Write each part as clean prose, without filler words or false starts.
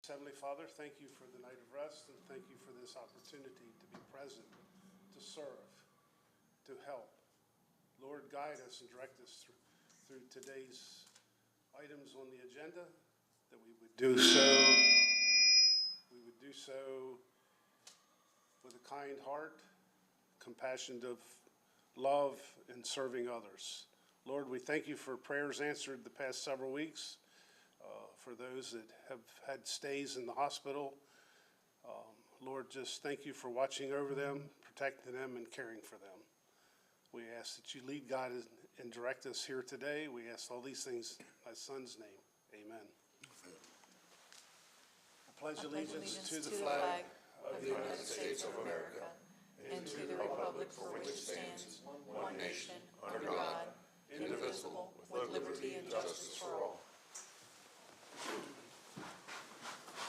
Heavenly Father, thank you for the night of rest, and thank you for this opportunity to be present, to serve, to help. Lord, guide us and direct us through today's items on the agenda, that we would do so with a kind heart, compassion of love, and serving others. Lord, we thank you for prayers answered the past several weeks. For those that have had stays in the hospital, Lord, just thank you for watching over them, protecting them, and caring for them. We ask that you lead, guide, and direct us here today. We ask all these things in thy Son's name. Amen. I pledge allegiance to the flag of the United States of America and to the republic for which it stands, one nation, under God, indivisible, with liberty and justice for all.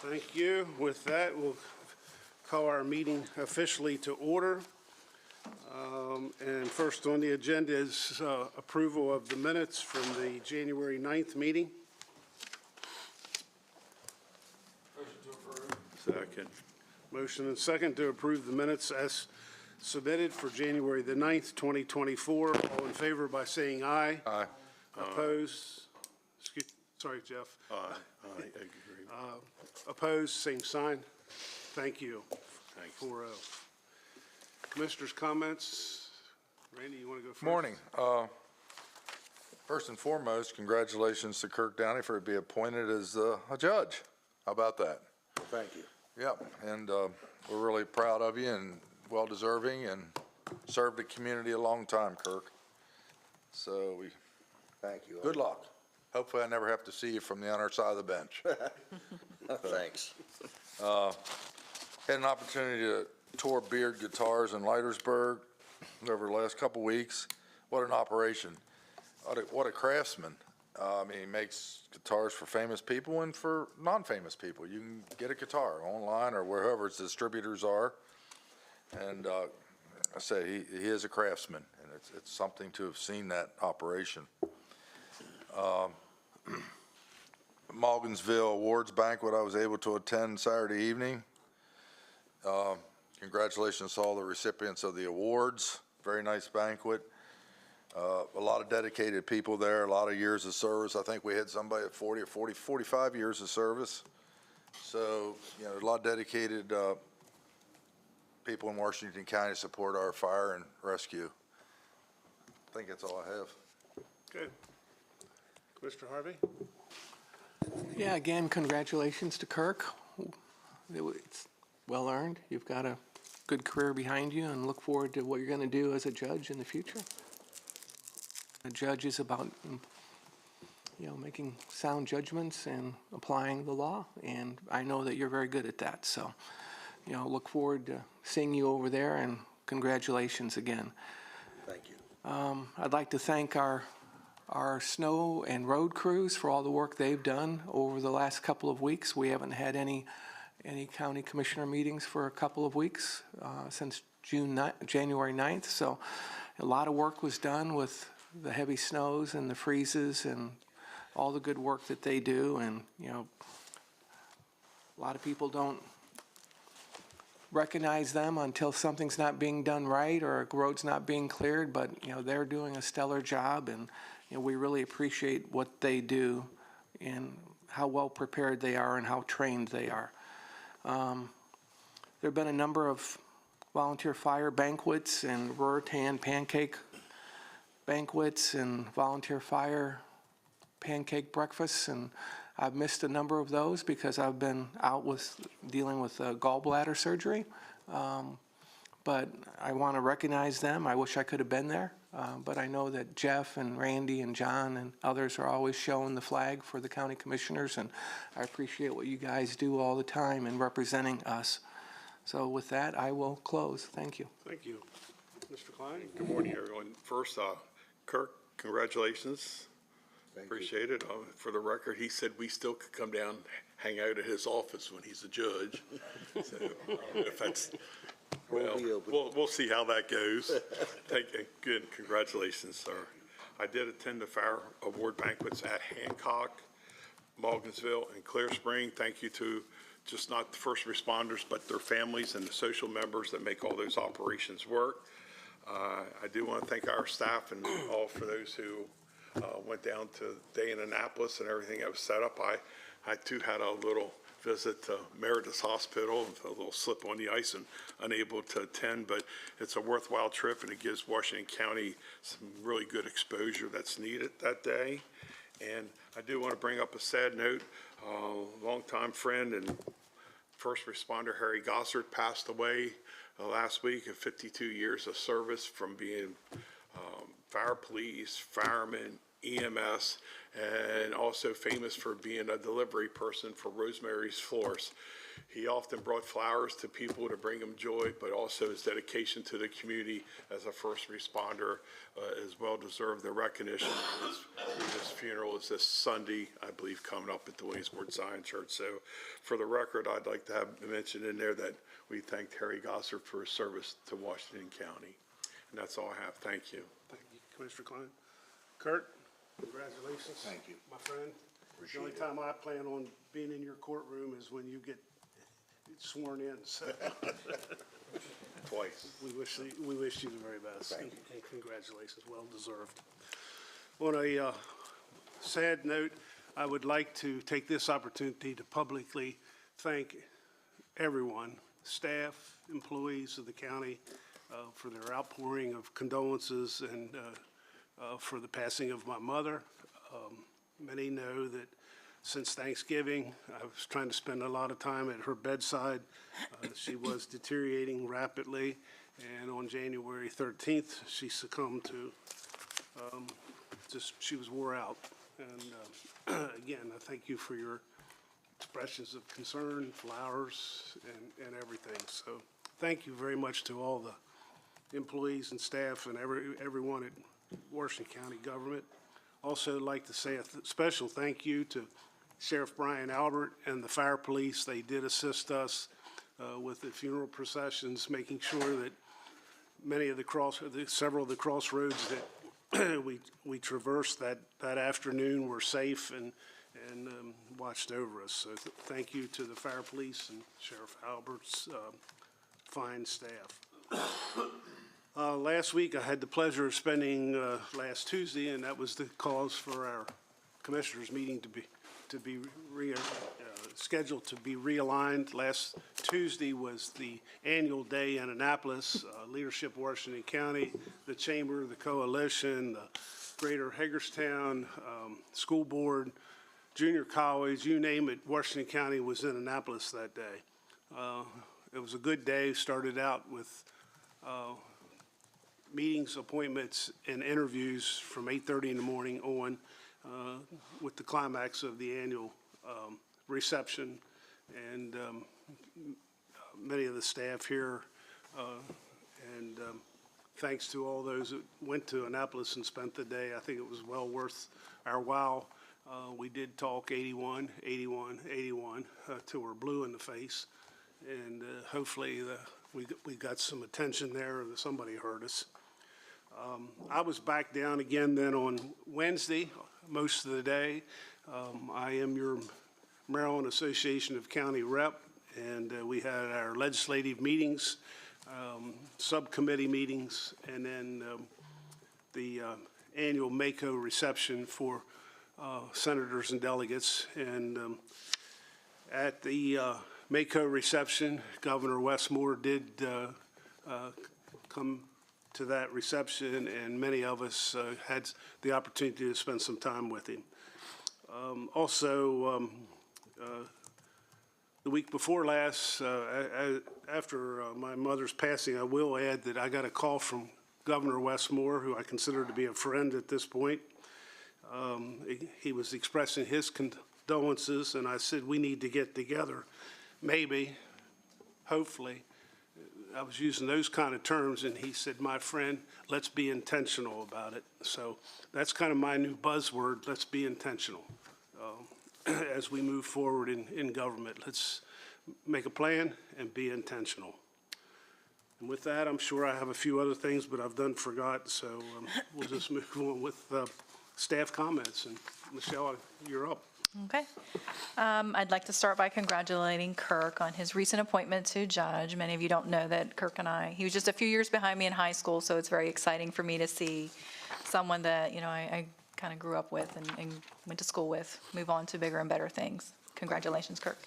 Thank you. With that, we'll call our meeting officially to order. And first on the agenda is approval of the minutes from the January 9th meeting. Motion to approve. Second. Motion and second to approve the minutes as submitted for January the 9th, 2024. All in favor by saying aye. Aye. Opposed? Sorry, Jeff. Aye. I agree. Opposed, same sign. Thank you. Thanks. 4-0. Commissioners' comments. Randy, you want to go first? Morning. First and foremost, congratulations to Kirk Downey for being appointed as a judge. How about that? Well, thank you. Yep, and we're really proud of you and well-deserving, and served the community a long time, Kirk. So Thank you. good luck. Hopefully I never have to see you from the other side of the bench. Thanks. Had an opportunity to tour Beard Guitars in Leitersburg over the last couple weeks. What an operation. What a craftsman. I mean, he makes guitars for famous people and for non-famous people. You can get a guitar online or wherever its distributors are. And I say he is a craftsman, and it's something to have seen that operation. Morgansville Awards Banquet I was able to attend Saturday evening. Congratulations to all the recipients of the awards. Very nice banquet. A lot of dedicated people there, a lot of years of service. I think we had somebody at 45 years of service. So, you know, a lot of dedicated people in Washington County support our fire and rescue. I think that's all I have. Good. Mr. Harvey? Yeah, again, congratulations to Kirk. It's well earned. You've got a good career behind you and look forward to what you're going to do as a judge in the future. A judge is about, you know, making sound judgments and applying the law, and I know that you're very good at that. So, you know, look forward to seeing you over there, and congratulations again. Thank you. I'd like to thank our snow and road crews for all the work they've done over the last couple of weeks. We haven't had any county commissioner meetings for a couple of weeks since January 9th. So a lot of work was done with the heavy snows and the freezes and all the good work that they do. And, you know, a lot of people don't recognize them until something's not being done right or a road's not being cleared, but, you know, they're doing a stellar job, and, you know, we really appreciate what they do and how well prepared they are and how trained they are. There have been a number of volunteer fire banquets and Ruritan pancake banquets and volunteer fire pancake breakfasts, and I've missed a number of those because I've been out dealing with gallbladder surgery. But I want to recognize them. I wish I could have been there, but I know that Jeff and Randy and John and others are always showing the flag for the county commissioners, and I appreciate what you guys do all the time in representing us. So with that, I will close. Thank you. Thank you. Mr. Klein? Good morning, everyone. First, Kirk, congratulations. Appreciate it. For the record, he said we still could come down, hang out at his office when he's a judge. So if that's, well, we'll see how that goes. Good, congratulations, sir. I did attend the fire award banquets at Hancock, Morgansville, and Clear Spring. Thank you to just not the first responders, but their families and the social members that make all those operations work. I do want to thank our staff and all for those who went down to day in Annapolis and everything that was set up. I too had a little visit to Meredith Hospital, a little slip on the ice and unable to attend, but it's a worthwhile trip and it gives Washington County some really good exposure that's needed that day. And I do want to bring up a sad note. Longtime friend and first responder Harry Gossard passed away last week of 52 years of service from being fire police, fireman, EMS, and also famous for being a delivery person for Rosemary's Floors. He often brought flowers to people to bring them joy, but also his dedication to the community as a first responder is well-deserved. The recognition of his funeral is this Sunday, I believe, coming up at the Williamsport Zion Church. So for the record, I'd like to have mentioned in there that we thanked Harry Gossard for his service to Washington County. And that's all I have. Thank you. Thank you, Commissioner Klein. Kurt, congratulations. Thank you. My friend. The only time I plan on being in your courtroom is when you get sworn in, so. Twice. We wish you the very best. Thank you. And congratulations, well deserved. On a sad note, I would like to take this opportunity to publicly thank everyone, staff, employees of the county, for their outpouring of condolences and for the passing of my mother. Many know that since Thanksgiving, I was trying to spend a lot of time at her bedside. She was deteriorating rapidly, and on January 13th, she succumbed to, she was wore out. And again, I thank you for your expressions of concern, flowers, and everything. So thank you very much to all the employees and staff and everyone at Washington County government. Also like to say a special thank you to Sheriff Brian Albert and the fire police. They did assist us with the funeral processions, making sure that many of several of the crossroads that we traversed that afternoon were safe and watched over us. So thank you to the fire police and Sheriff Albert's fine staff. Last week, I had the pleasure of spending last Tuesday, and that was the cause for our commissioners meeting to be scheduled to be realigned. Last Tuesday was the annual day in Annapolis, Leadership Washington County, the Chamber, the Coalition, the Greater Hagerstown School Board, Junior College, you name it, Washington County was in Annapolis that day. It was a good day, started out with meetings, appointments, and interviews from 8:30 in the morning on with the climax of the annual reception. And many of the staff here, and thanks to all those that went to Annapolis and spent the day. I think it was well worth our while. We did talk 81, 81, 81 till we're blue in the face. And hopefully we got some attention there, or that somebody heard us. I was back down again then on Wednesday, most of the day. I am your Maryland Association of County Rep, and we had our legislative meetings, subcommittee meetings, and then the annual MACO reception for senators and delegates. And at the MACO reception, Governor Westmore did come to that reception, and many of us had the opportunity to spend some time with him. Also, the week before last, after my mother's passing, I will add that I got a call from Governor Westmore, who I consider to be a friend at this point. He was expressing his condolences, and I said, we need to get together. Maybe, hopefully. I was using those kind of terms, and he said, my friend, let's be intentional about it. So that's kind of my new buzzword, let's be intentional. As we move forward in government, let's make a plan and be intentional. And with that, I'm sure I have a few other things, but I've forgot, so we'll just move on with staff comments. And Michelle, you're up. Okay. I'd like to start by congratulating Kirk on his recent appointment to judge. Many of you don't know that Kirk and he was just a few years behind me in high school, so it's very exciting for me to see someone that, I kind of grew up with and went to school with, move on to bigger and better things. Congratulations, Kirk.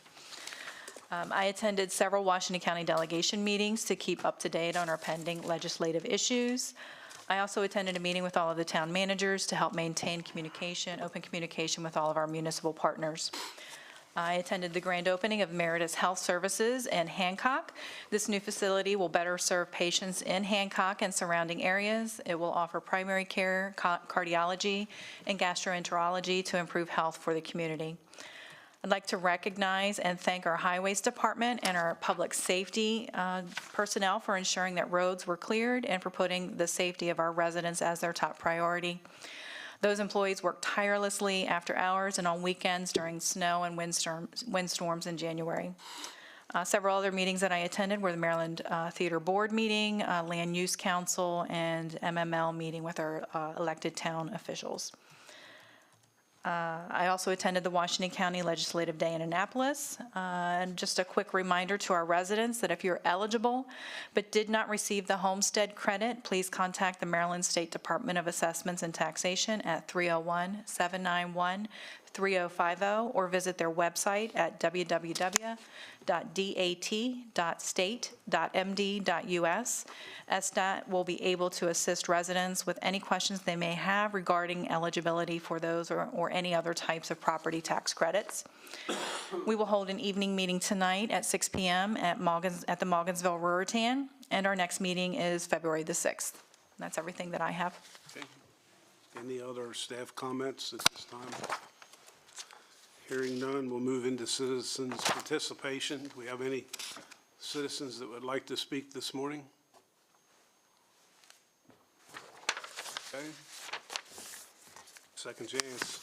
I attended several Washington County delegation meetings to keep up to date on our pending legislative issues. I also attended a meeting with all of the town managers to help maintain open communication with all of our municipal partners. I attended the grand opening of Meritus Health Services in Hancock. This new facility will better serve patients in Hancock and surrounding areas. It will offer primary care, cardiology, and gastroenterology to improve health for the community. I'd like to recognize and thank our Highways Department and our public safety personnel for ensuring that roads were cleared and for putting the safety of our residents as their top priority. Those employees worked tirelessly after hours and on weekends during snow and windstorms in January. Several other meetings that I attended were the Maryland Theater Board meeting, Land Use Council, and MML meeting with our elected town officials. I also attended the Washington County Legislative Day in Annapolis. And just a quick reminder to our residents that if you're eligible but did not receive the homestead credit, please contact the Maryland State Department of Assessments and Taxation at 301-791-3050 or visit their website at www.dat.state.md.us. SDOT will be able to assist residents with any questions they may have regarding eligibility for those or any other types of property tax credits. We will hold an evening meeting tonight at 6 p.m. at the Morgansville Ruritan, and our next meeting is February the 6th. That's everything that I have. Okay. Any other staff comments at this time? Hearing none, we'll move into citizens' participation. Do we have any citizens that would like to speak this morning? Okay. Second chance.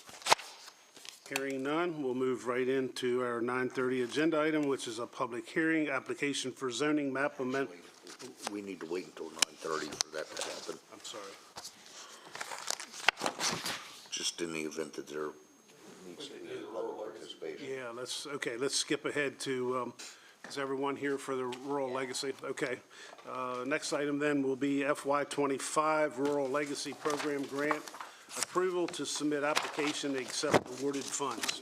Hearing none, we'll move right into our 9:30 agenda item, which is a public hearing, application for zoning map amendment. We need to wait until 9:30 for that to happen, I'm sorry. just in the event that there needs to be public participation. Yeah, let's skip ahead to, is everyone here for the Rural Legacy? Okay. Next item then will be FY25 Rural Legacy Program Grant approval to submit application to accept awarded funds.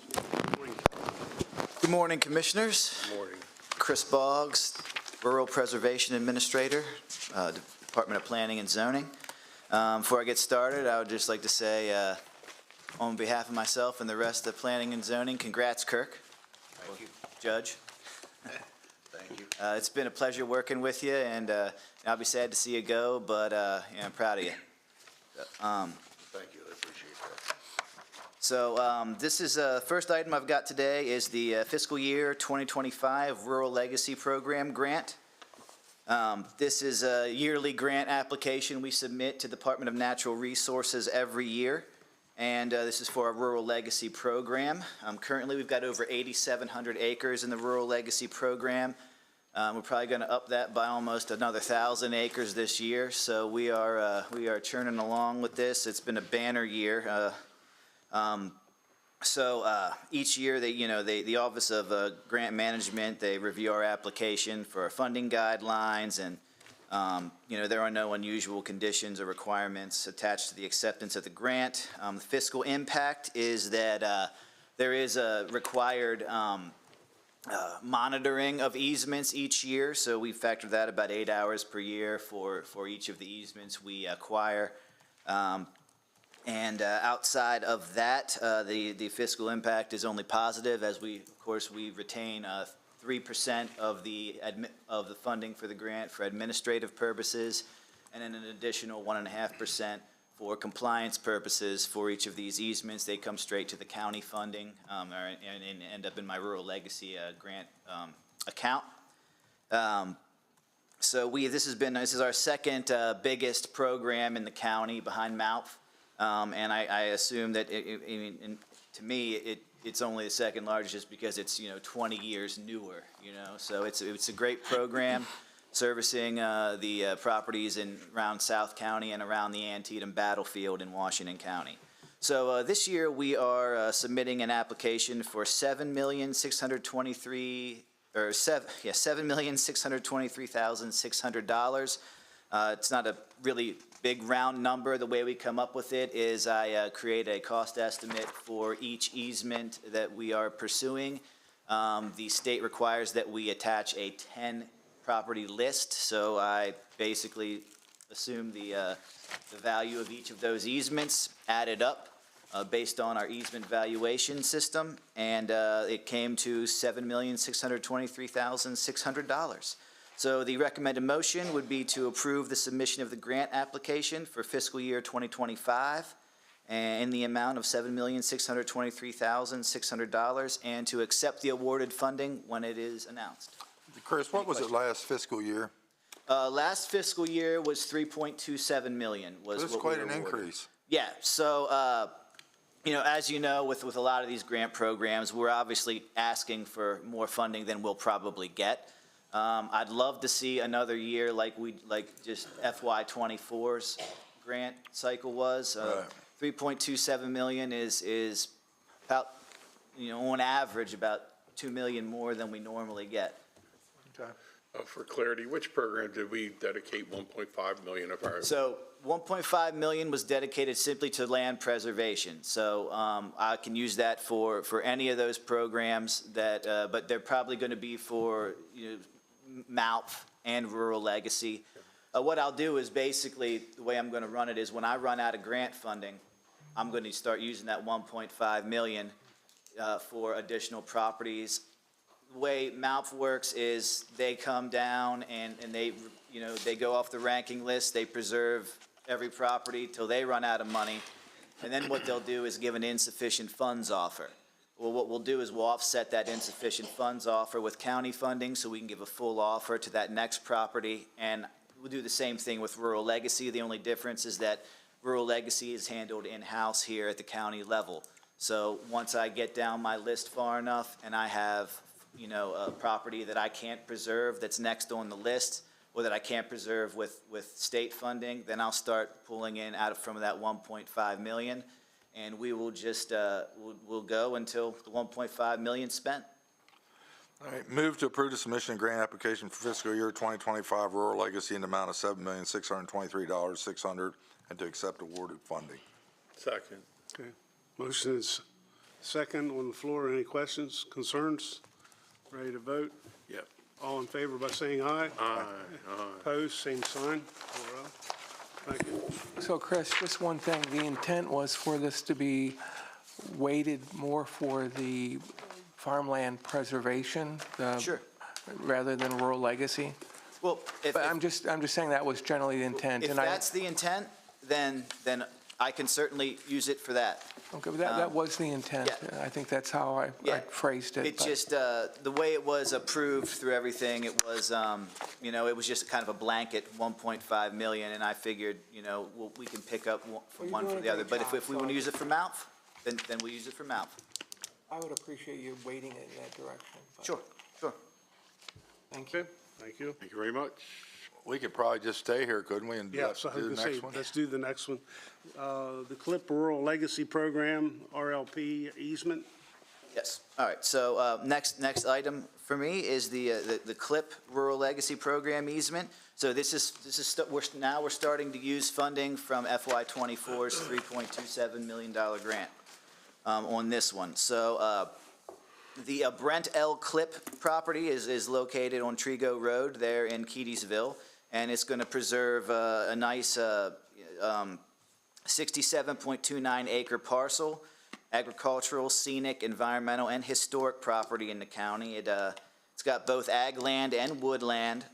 Good morning, Commissioners. Morning. Chris Boggs, Rural Preservation Administrator, Department of Planning and Zoning. Before I get started, I would just like to say, on behalf of myself and the rest of Planning and Zoning, congrats, Kirk. Thank you. Judge. Thank you. It's been a pleasure working with you, and I'll be sad to see you go, but I'm proud of you. Thank you, I appreciate that. So this is first item I've got today is the fiscal year 2025 Rural Legacy Program Grant. This is a yearly grant application we submit to the Department of Natural Resources every year, and this is for our Rural Legacy Program. Currently, we've got over 8,700 acres in the Rural Legacy Program. We're probably going to up that by almost another 1,000 acres this year, so we are churning along with this. It's been a banner year. Each year, the Office of Grant Management, they review our application for our funding guidelines, and there are no unusual conditions or requirements attached to the acceptance of the grant. The fiscal impact is that there is a required monitoring of easements each year, so we factor that about 8 hours per year for each of the easements we acquire. And outside of that, the fiscal impact is only positive, as we retain 3% of the funding for the grant for administrative purposes, and then an additional 1.5% for compliance purposes for each of these easements. They come straight to the county funding and end up in my Rural Legacy grant account. This is our second biggest program in the county behind MALP. And I assume that, to me, it's only the second largest just because it's, 20 years newer, So it's a great program servicing the properties around South County and around the Antietam battlefield in Washington County. So this year, we are submitting an application for $7,623,600. It's not a really big round number. The way we come up with it is I create a cost estimate for each easement that we are pursuing. The state requires that we attach a 10-property list, so I basically assume the value of each of those easements, add it up based on our easement valuation system, and it came to $7,623,600. So the recommended motion would be to approve the submission of the grant application for fiscal year 2025 in the amount of $7,623,600 and to accept the awarded funding when it is announced. Chris, what was it last fiscal year? Last fiscal year was 3.27 million was That's what we quite were an awarded. increase. Yeah, so, as you know, with a lot of these grant programs, we're obviously asking for more funding than we'll probably get. I'd love to see another year like just FY '24's grant cycle was. Right. 3.27 million is about, on average, about 2 million more than we normally get. For clarity, which program did we dedicate 1.5 million of our? So 1.5 million was dedicated simply to land preservation. So I can use that for any of those programs that, but they're probably going to be for, MALP and Rural Legacy. What I'll do is basically, the way I'm going to run it is when I run out of grant funding, I'm going to start using that 1.5 million for additional properties. The way MALP works is they come down and they, they go off the ranking list, they preserve every property till they run out of money. And then what they'll do is give an insufficient funds offer. Well, what we'll do is we'll offset that insufficient funds offer with county funding so we can give a full offer to that next property. And we'll do the same thing with Rural Legacy. The only difference is that Rural Legacy is handled in-house here at the county level. So once I get down my list far enough and I have, a property that I can't preserve that's next on the list or that I can't preserve with state funding, then I'll start pulling in from that 1.5 million. And we will just, we'll go until the 1.5 million spent. All right, move to approve the submission of grant application for fiscal year 2025 Rural Legacy in the amount of $7,623,600 and to accept awarded funding. Second. Okay. Motion is second on the floor. Any questions, concerns? Ready to vote? Yep. All in favor by saying aye? Aye. Opposed, same sign. 4-0. Thank you. So Chris, just one thing, the intent was for this to be weighted more for the farmland preservation? Sure. Rather than rural legacy? Well, if But I'm just saying that was generally the intent. if that's the intent, then I can certainly use it for that. Okay, but that was the intent. yeah. I think that's how I Yeah. phrased it. It but- just, the way it was approved through everything, it was, it was just kind of a blanket 1.5 million, and I figured, we can pick up from you're one doing for a the other. great But job, if we want to so- use it for MALP, then we'll use it for MALP. I would appreciate you weighting it in that direction. but Sure. Thank you. Okay, thank you. Thank you very much. We could probably just stay here, couldn't we, and do Yeah, so I was the gonna next say, one? let's do the next one. The CLIP Rural Legacy Program, RLP easement. Yes. All right. So next item for me is the CLIP Rural Legacy Program easement. So we're starting to use funding from FY '24's $3.27 million grant on this one. So the Brent L. CLIP property is located on Trigo Road there in Keedysville, and it's going to preserve a nice 67.29 acre parcel, agricultural, scenic, environmental, and historic property in the county. It's got both ag land and woodland.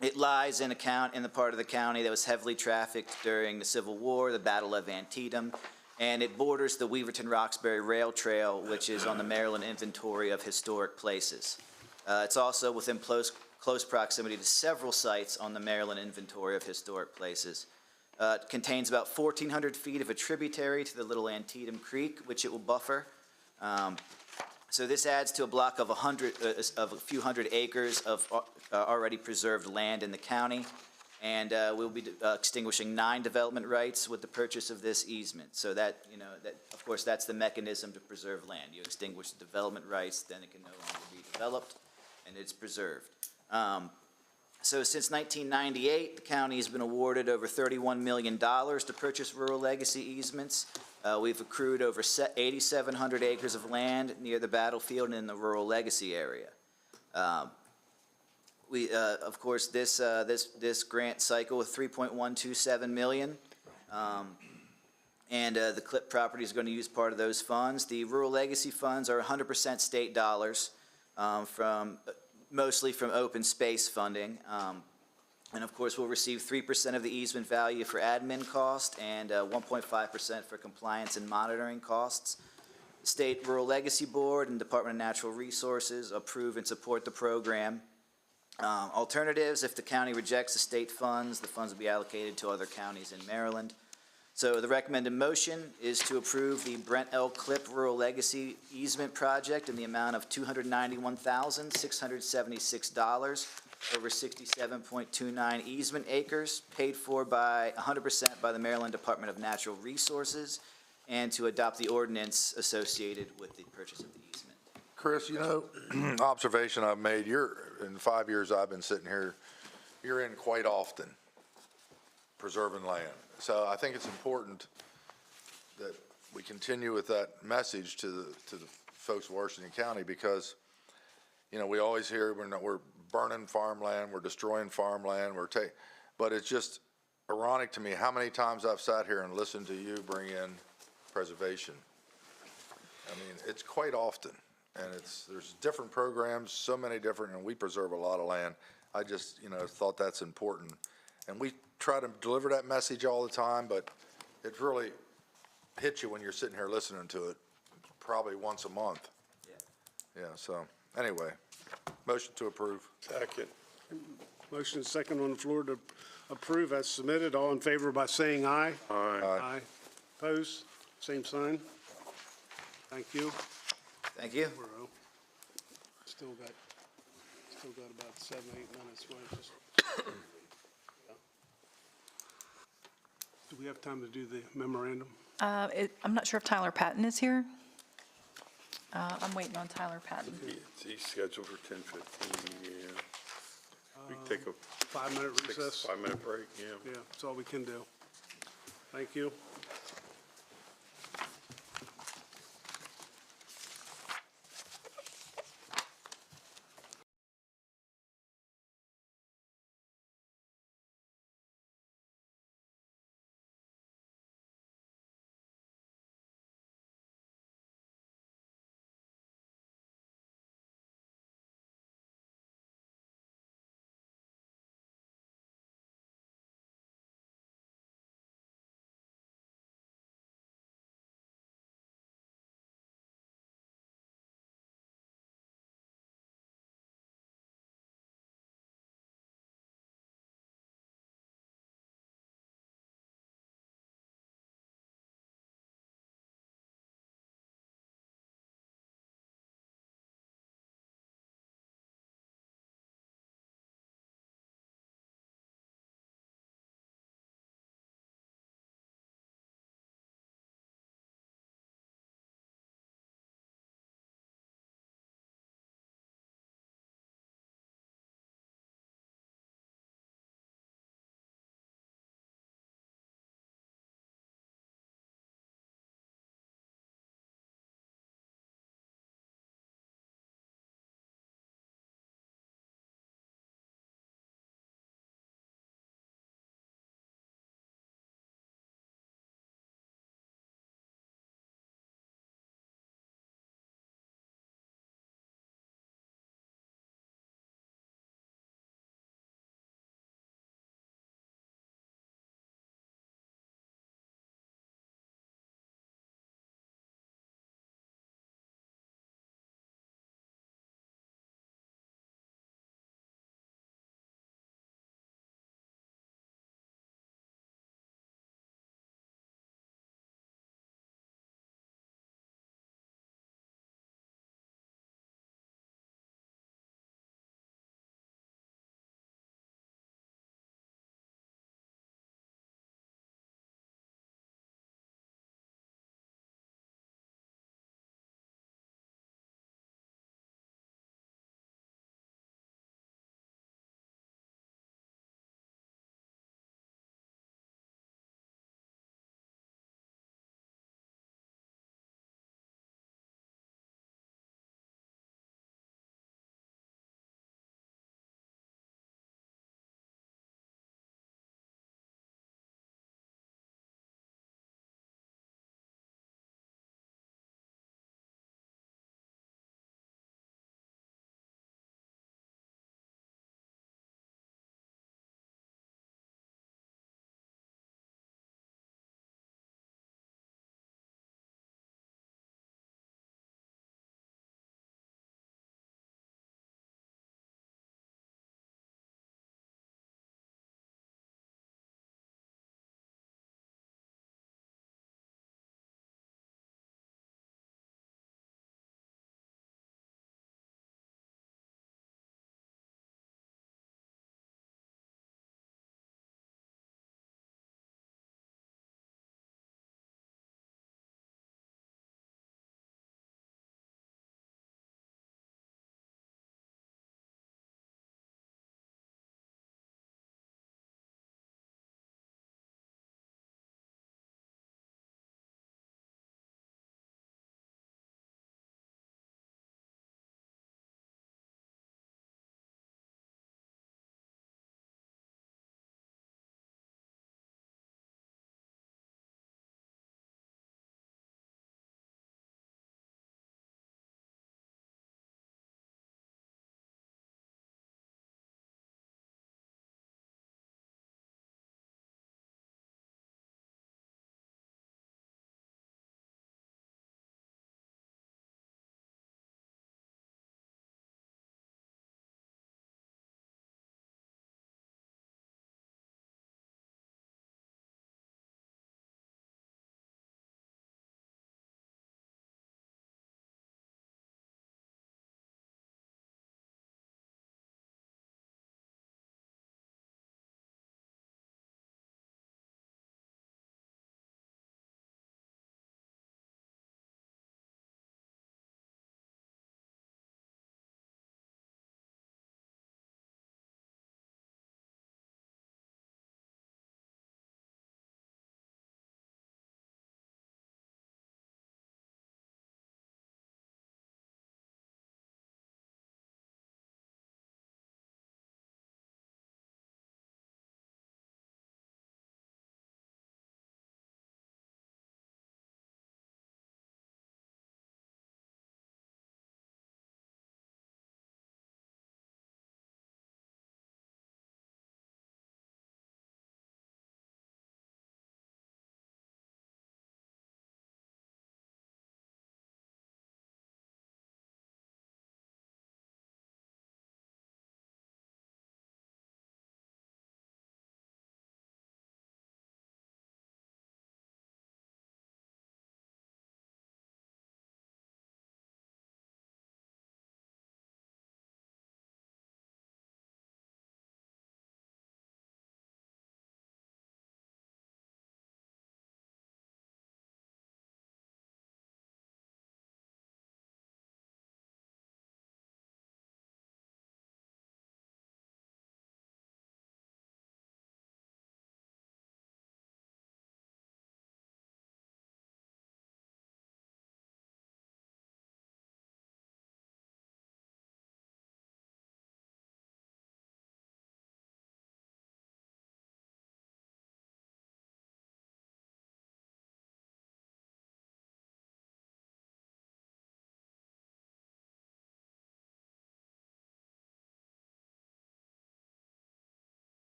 It lies in the part of the county that was heavily trafficked during the Civil War, the Battle of Antietam, and it borders the Weaverton-Roxbury Rail Trail, which is on the Maryland Inventory of Historic Places. It's also within close proximity to several sites on the Maryland Inventory of Historic Places. It contains about 1,400 feet of a tributary to the Little Antietam Creek, which it will buffer. So this adds to a block of a few hundred acres of already preserved land in the county. And we'll be extinguishing 9 development rights with the purchase of this easement. So that, of course, that's the mechanism to preserve land. You extinguish the development rights, then it can no longer be developed, and it's preserved. So since 1998, the county has been awarded over $31 million to purchase rural legacy easements. We've accrued over 8,700 acres of land near the battlefield and in the rural legacy area. Of course, this grant cycle with $3.127 million, and the CLIP property is going to use part of those funds. The rural legacy funds are 100% state dollars, mostly from open space funding. And of course, we'll receive 3% of the easement value for admin cost and 1.5% for compliance and monitoring costs. The State Rural Legacy Board and Department of Natural Resources approve and support the program. Alternatives, if the county rejects the state funds will be allocated to other counties in Maryland. So the recommended motion is to approve the Brent L. Clip Rural Legacy Easement Project in the amount of $291,676 over 67.29 easement acres, paid for by 100% by the Maryland Department of Natural Resources, and to adopt the ordinance associated with the purchase of the easement. Chris, observation I've made, in the 5 years I've been sitting here, you're in quite often preserving land. So I think it's important that we continue with that message to the folks of Washington County, because, we always hear we're burning farmland, we're destroying farmland, but it's just ironic to me how many times I've sat here and listened to you bring in preservation. I mean, it's quite often. And there's different programs, so many different, and we preserve a lot of land. I just, thought that's important. And we try to deliver that message all the time, but it really hits you when you're sitting here listening to it, probably once a month. Yeah, so, anyway, motion to approve. Second. Motion is second on the floor to approve as submitted. All in favor by saying aye. Aye. Aye. Opposed? Same sign. Thank you. Thank you. Still got about 7, 8 minutes. Do we have time to do the memorandum? I'm not sure if Tyler Patton is here. I'm waiting on Tyler Patton. He's scheduled for 10:15, yeah. We can take a 5-minute recess? 5-minute break, yeah. Yeah, that's all we can do. Thank you.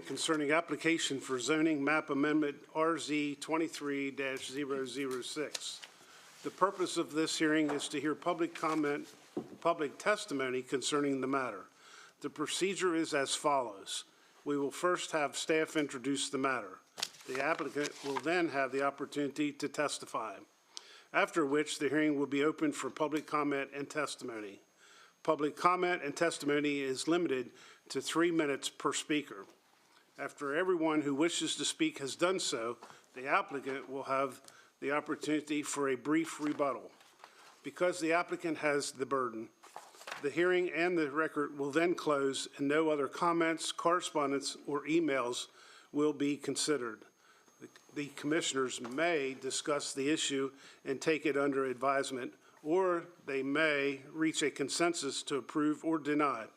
Concerning application for zoning map amendment RZ 23-006. The purpose of this hearing is to hear public comment, public testimony concerning the matter. The procedure is as follows. We will first have staff introduce the matter. The applicant will then have the opportunity to testify, after which the hearing will be open for public comment and testimony. Public comment and testimony is limited to 3 minutes per speaker. After everyone who wishes to speak has done so, the applicant will have the opportunity for a brief rebuttal. Because the applicant has the burden, the hearing and the record will then close and no other comments, correspondence, or emails will be considered. The commissioners may discuss the issue and take it under advisement, or they may reach a consensus to approve or deny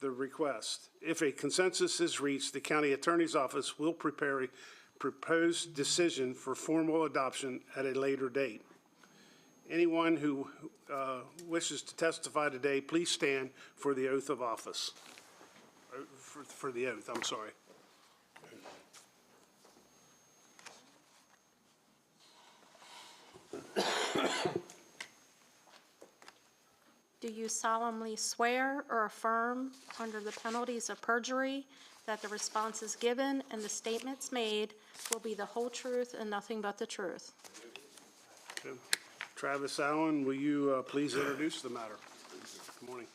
the request. If a consensus is reached, the county attorney's office will prepare a proposed decision for formal adoption at a later date. Anyone who wishes to testify today, please stand for the oath of office. For the oath, I'm sorry. Do you solemnly swear or affirm, under the penalties of perjury, that the responses given and the statements made will be the whole truth and nothing but the truth? Okay. Travis Allen, will you please introduce the matter? Good morning.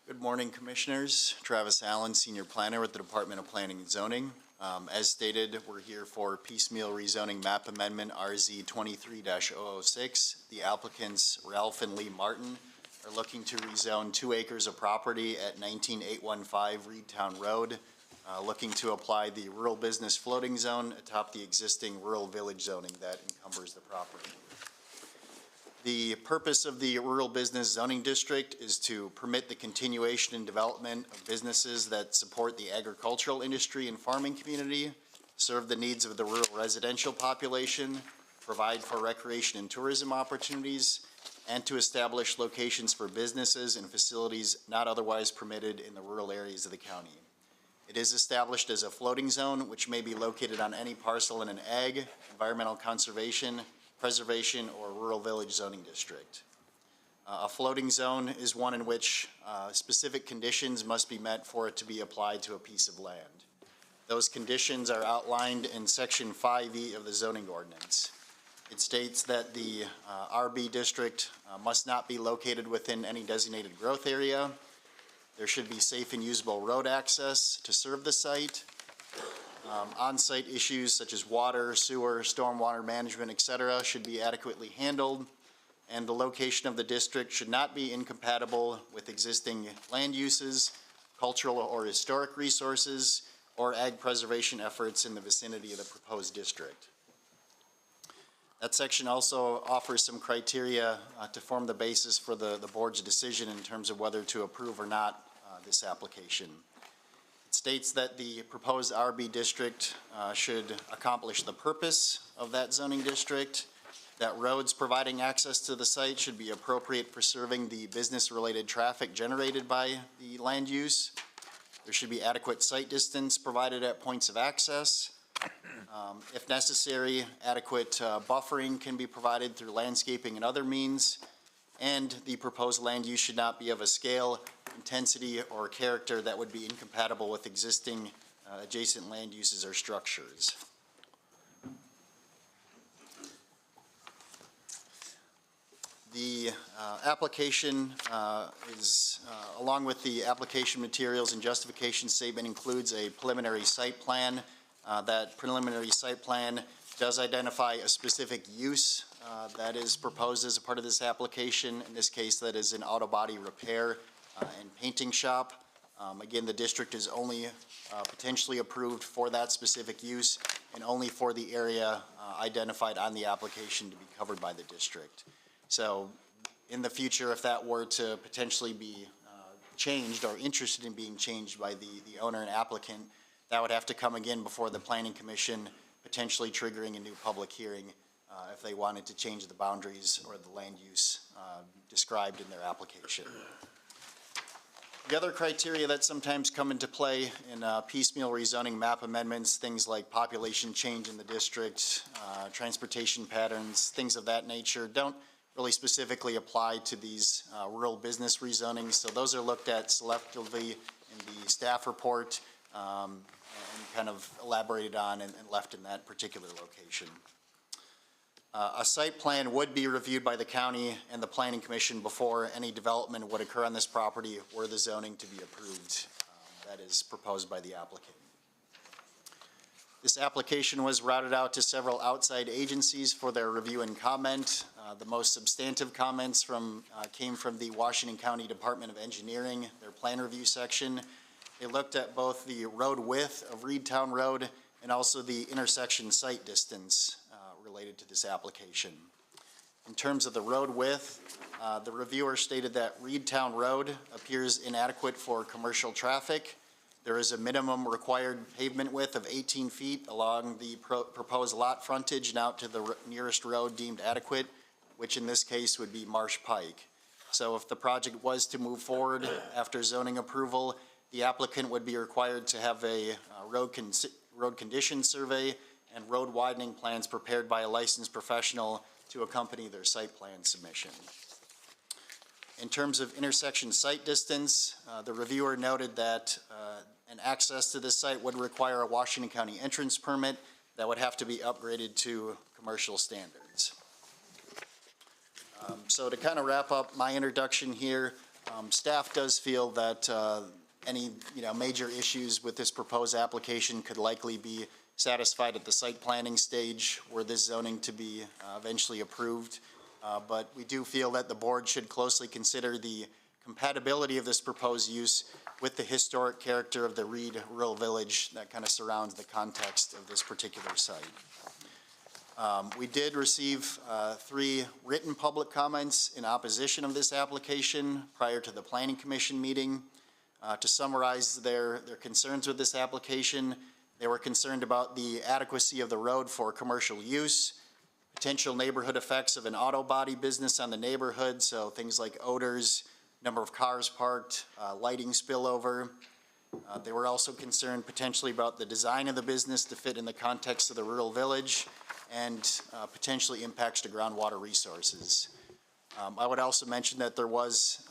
Good morning, Commissioners. Travis Allen, Senior Planner with the Department of Planning and Zoning. As stated, we're here for piecemeal rezoning map amendment RZ 23-006. The applicants, Ralph and Lee Martin, are looking to rezone 2 acres of property at 19815 Reedtown Road, looking to apply the rural business floating zone atop the existing rural village zoning that encumbers the property. The purpose of the rural business zoning district is to permit the continuation and development of businesses that support the agricultural industry and farming community, serve the needs of the rural residential population, provide for recreation and tourism opportunities, and to establish locations for businesses and facilities not otherwise permitted in the rural areas of the county. It is established as a floating zone, which may be located on any parcel in an ag, environmental conservation, preservation, or rural village zoning district. A floating zone is one in which specific conditions must be met for it to be applied to a piece of land. Those conditions are outlined in Section 5E of the zoning ordinance. It states that the RB district must not be located within any designated growth area. There should be safe and usable road access to serve the site. On-site issues such as water, sewer, stormwater management, et cetera, should be adequately handled, and the location of the district should not be incompatible with existing land uses, cultural or historic resources, or ag preservation efforts in the vicinity of the proposed district. That section also offers some criteria to form the basis for the board's decision in terms of whether to approve or not this application. It states that the proposed RB district should accomplish the purpose of that zoning district, that roads providing access to the site should be appropriate for serving the business-related traffic generated by the land use. There should be adequate site distance provided at points of access. If necessary, adequate buffering can be provided through landscaping and other means, and the proposed land use should not be of a scale, intensity, or character that would be incompatible with existing adjacent land uses or structures. The application along with the application materials and justification statement, includes a preliminary site plan. That preliminary site plan does identify a specific use that is proposed as a part of this application. In this case, that is an auto body repair and painting shop. Again, the district is only potentially approved for that specific use and only for the area identified on the application to be covered by the district. So in the future, if that were to potentially be changed or interested in being changed by the owner and applicant, that would have to come again before the Planning Commission, potentially triggering a new public hearing if they wanted to change the boundaries or the land use described in their application. The other criteria that sometimes come into play in piecemeal rezoning map amendments, things like population change in the district, transportation patterns, things of that nature, don't really specifically apply to these rural business rezonings. So those are looked at selectively in the staff report and kind of elaborated on and left in that particular location. A site plan would be reviewed by the county and the planning commission before any development would occur on this property were the zoning to be approved. That is proposed by the applicant. This application was routed out to several outside agencies for their review and comment. The most substantive comments came from the Washington County Department of Engineering, their plan review section. They looked at both the road width of Reedtown Road and also the intersection site distance related to this application. In terms of the road width, the reviewer stated that Reedtown Road appears inadequate for commercial traffic. There is a minimum required pavement width of 18 feet along the proposed lot frontage and out to the nearest road deemed adequate, which in this case would be Marsh Pike. So if the project was to move forward after zoning approval, the applicant would be required to have a road condition survey and road widening plans prepared by a licensed professional to accompany their site plan submission. In terms of intersection site distance, the reviewer noted that an access to this site would require a Washington County entrance permit that would have to be upgraded to commercial standards. So to kind of wrap up my introduction here, staff does feel that any major issues with this proposed application could likely be satisfied at the site planning stage were this zoning to be eventually approved. But we do feel that the board should closely consider the compatibility of this proposed use with the historic character of the Reed Rural Village that kind of surrounds the context of this particular site. We did receive 3 written public comments in opposition of this application prior to the Planning Commission meeting. To summarize their concerns with this application, they were concerned about the adequacy of the road for commercial use, potential neighborhood effects of an auto body business on the neighborhood, so things like odors, number of cars parked, lighting spillover. They were also concerned potentially about the design of the business to fit in the context of the rural village and potentially impacts to groundwater resources. I would also mention that there was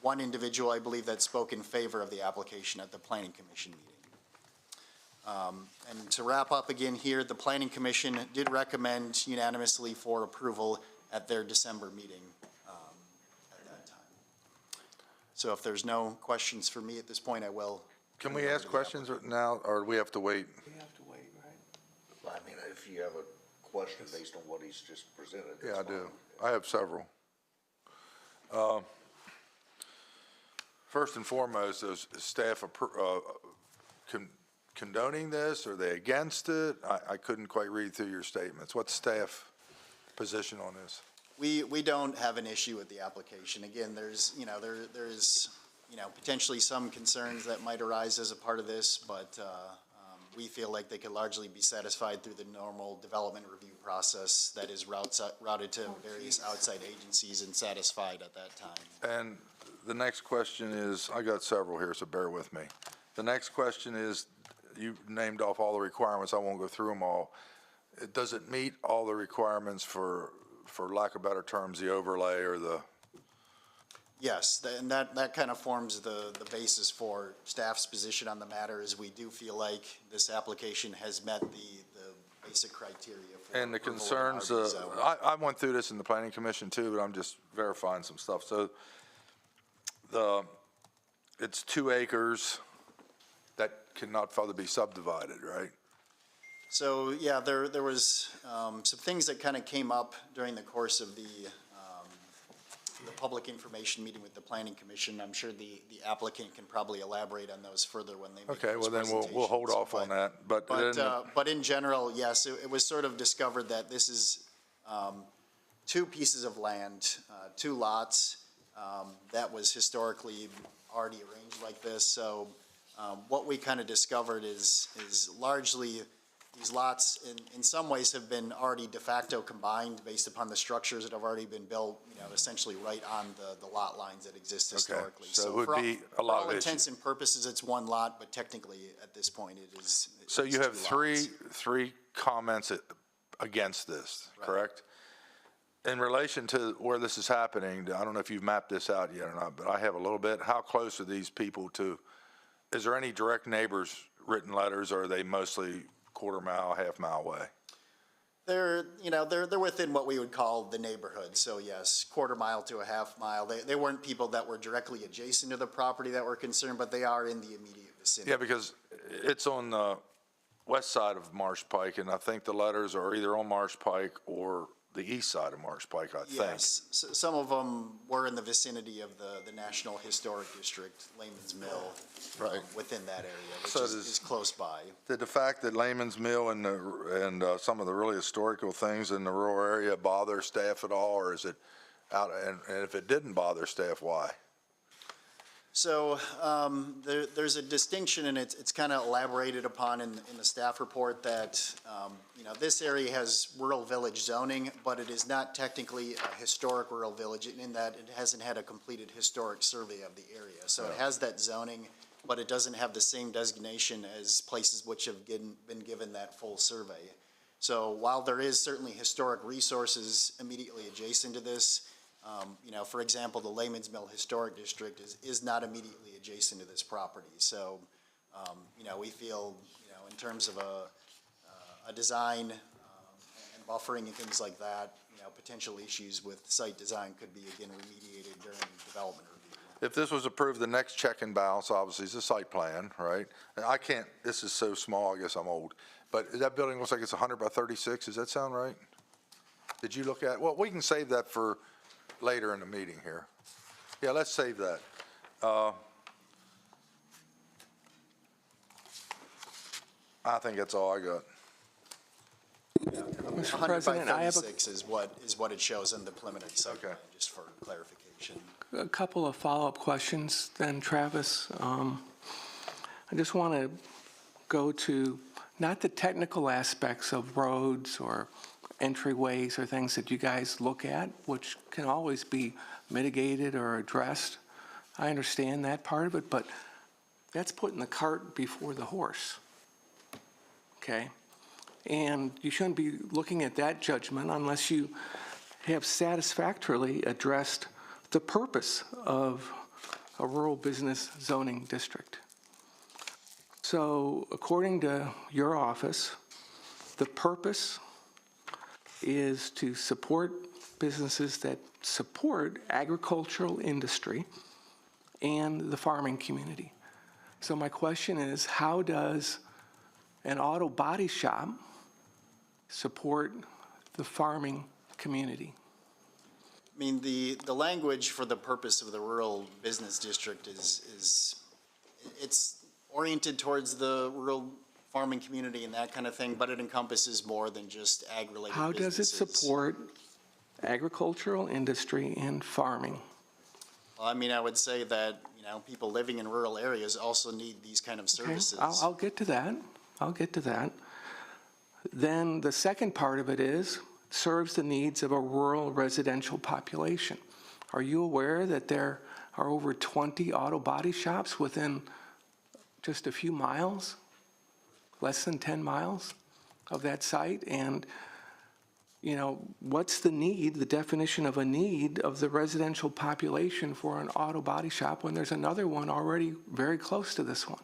one individual, I believe, that spoke in favor of the application at the Planning Commission meeting. And to wrap up again here, the Planning Commission did recommend unanimously for approval at their December meeting at that time. So if there's no questions for me at this point, I will. Can we ask questions now, or do we have to wait? We have to wait, right? I mean, if you have a question based on what he's just presented. Yeah, I that's do. fine. I have several. First and foremost, is staff condoning this? Are they against it? I couldn't quite read through your statements. What's staff position on this? We don't have an issue with the application. Again, there's potentially some concerns that might arise as a part of this, but we feel like they could largely be satisfied through the normal development review process that is routed to various outside agencies and satisfied at that time. And the next question is, I got several here, so bear with me. The next question is, you named off all the requirements. I won't go through them all. Does it meet all the requirements for lack of better terms, the overlay or the? Yes, and that kind of forms the basis for staff's position on the matter, is we do feel like this application has met the basic criteria for. And the approval in concerns, RV zone. I went through this in the Planning Commission too, but I'm just verifying some stuff. So it's 2 acres that cannot further be subdivided, right? So, yeah, there was some things that kind of came up during the course of the public information meeting with the Planning Commission. I'm sure the applicant can probably elaborate on those further when they make Okay, those well then we'll hold off on that, But in general, yes, it was sort of discovered that this is 2 pieces of land, 2 lots, that was historically already arranged like this. So what we kind of discovered is largely these lots in some ways have been already de facto combined based upon the structures that have already been built, essentially right on the lot lines that exist historically. so it would for all- be a lot of For all intents issue. and purposes, it's one lot, but technically, at this point, it is. So it is you have two lots. three comments against this, correct? In relation to where this is happening, I don't know if you've mapped this out yet or not, but I have a little bit. How close are these people to, is there any direct neighbors written letters, or are they mostly quarter mile, half mile away? They're within what we would call the neighborhood, so yes, quarter mile to a half mile. They weren't people that were directly adjacent to the property that were concerned, but they are in the immediate vicinity. Yeah, because it's on the west side of Marsh Pike, and I think the letters are either on Marsh Pike or the east side of Marsh Pike, I think. Yes, some of them were in the vicinity of the National Historic District, Layman's Mill. Right. Within that area, which So is close by. Did the fact that Layman's Mill and some of the really historical things in the rural area bother staff at all, or is it out, and if it didn't bother staff, why? So there's a distinction, and it's kind of elaborated upon in the staff report that, this area has rural village zoning, but it is not technically a historic rural village in that it hasn't had a completed historic survey of the area. So it has that zoning, but it doesn't have the same designation as places which have been given that full survey. So while there is certainly historic resources immediately adjacent to this, for example, the Layman's Mill Historic District is not immediately adjacent to this property. So, we feel, in terms of a design and buffering and things like that, potential issues with site design could be again remediated during development review. If this was approved, the next check and balance obviously is the site plan, right? And I can't, this is so small, I guess I'm old, but that building looks like it's 100 by 36, does that sound right? Did you look at, well, we can save that for later in the meeting here. Yeah, let's save that. I think that's all I got. Mr. 100 by President, I have 36 is what it shows in the preliminary site Okay. plan, just for clarification. a couple of follow-up questions then, Travis. I just want to go to not the technical aspects of roads or entryways or things that you guys look at, which can always be mitigated or addressed. I understand that part of it, but that's putting the cart before the horse, okay? And you shouldn't be looking at that judgment unless you have satisfactorily addressed the purpose of a rural business zoning district. So according to your office, the purpose is to support businesses that support agricultural industry and the farming community. So my question is, how does an auto body shop support the farming community? I mean, the language for the purpose of the rural business district is it's oriented towards the rural farming community and that kind of thing, but it encompasses more than just ag-related How does it businesses. support agricultural industry and farming? Well, I mean, I would say that, people living in rural areas also need these kind of Okay, services. I'll get to that. I'll get to that. Then the second part of it is serves the needs of a rural residential population. Are you aware that there are over 20 auto body shops within just a few miles, less than 10 miles of that site? And, what's the need, the definition of a need of the residential population for an auto body shop when there's another one already very close to this one?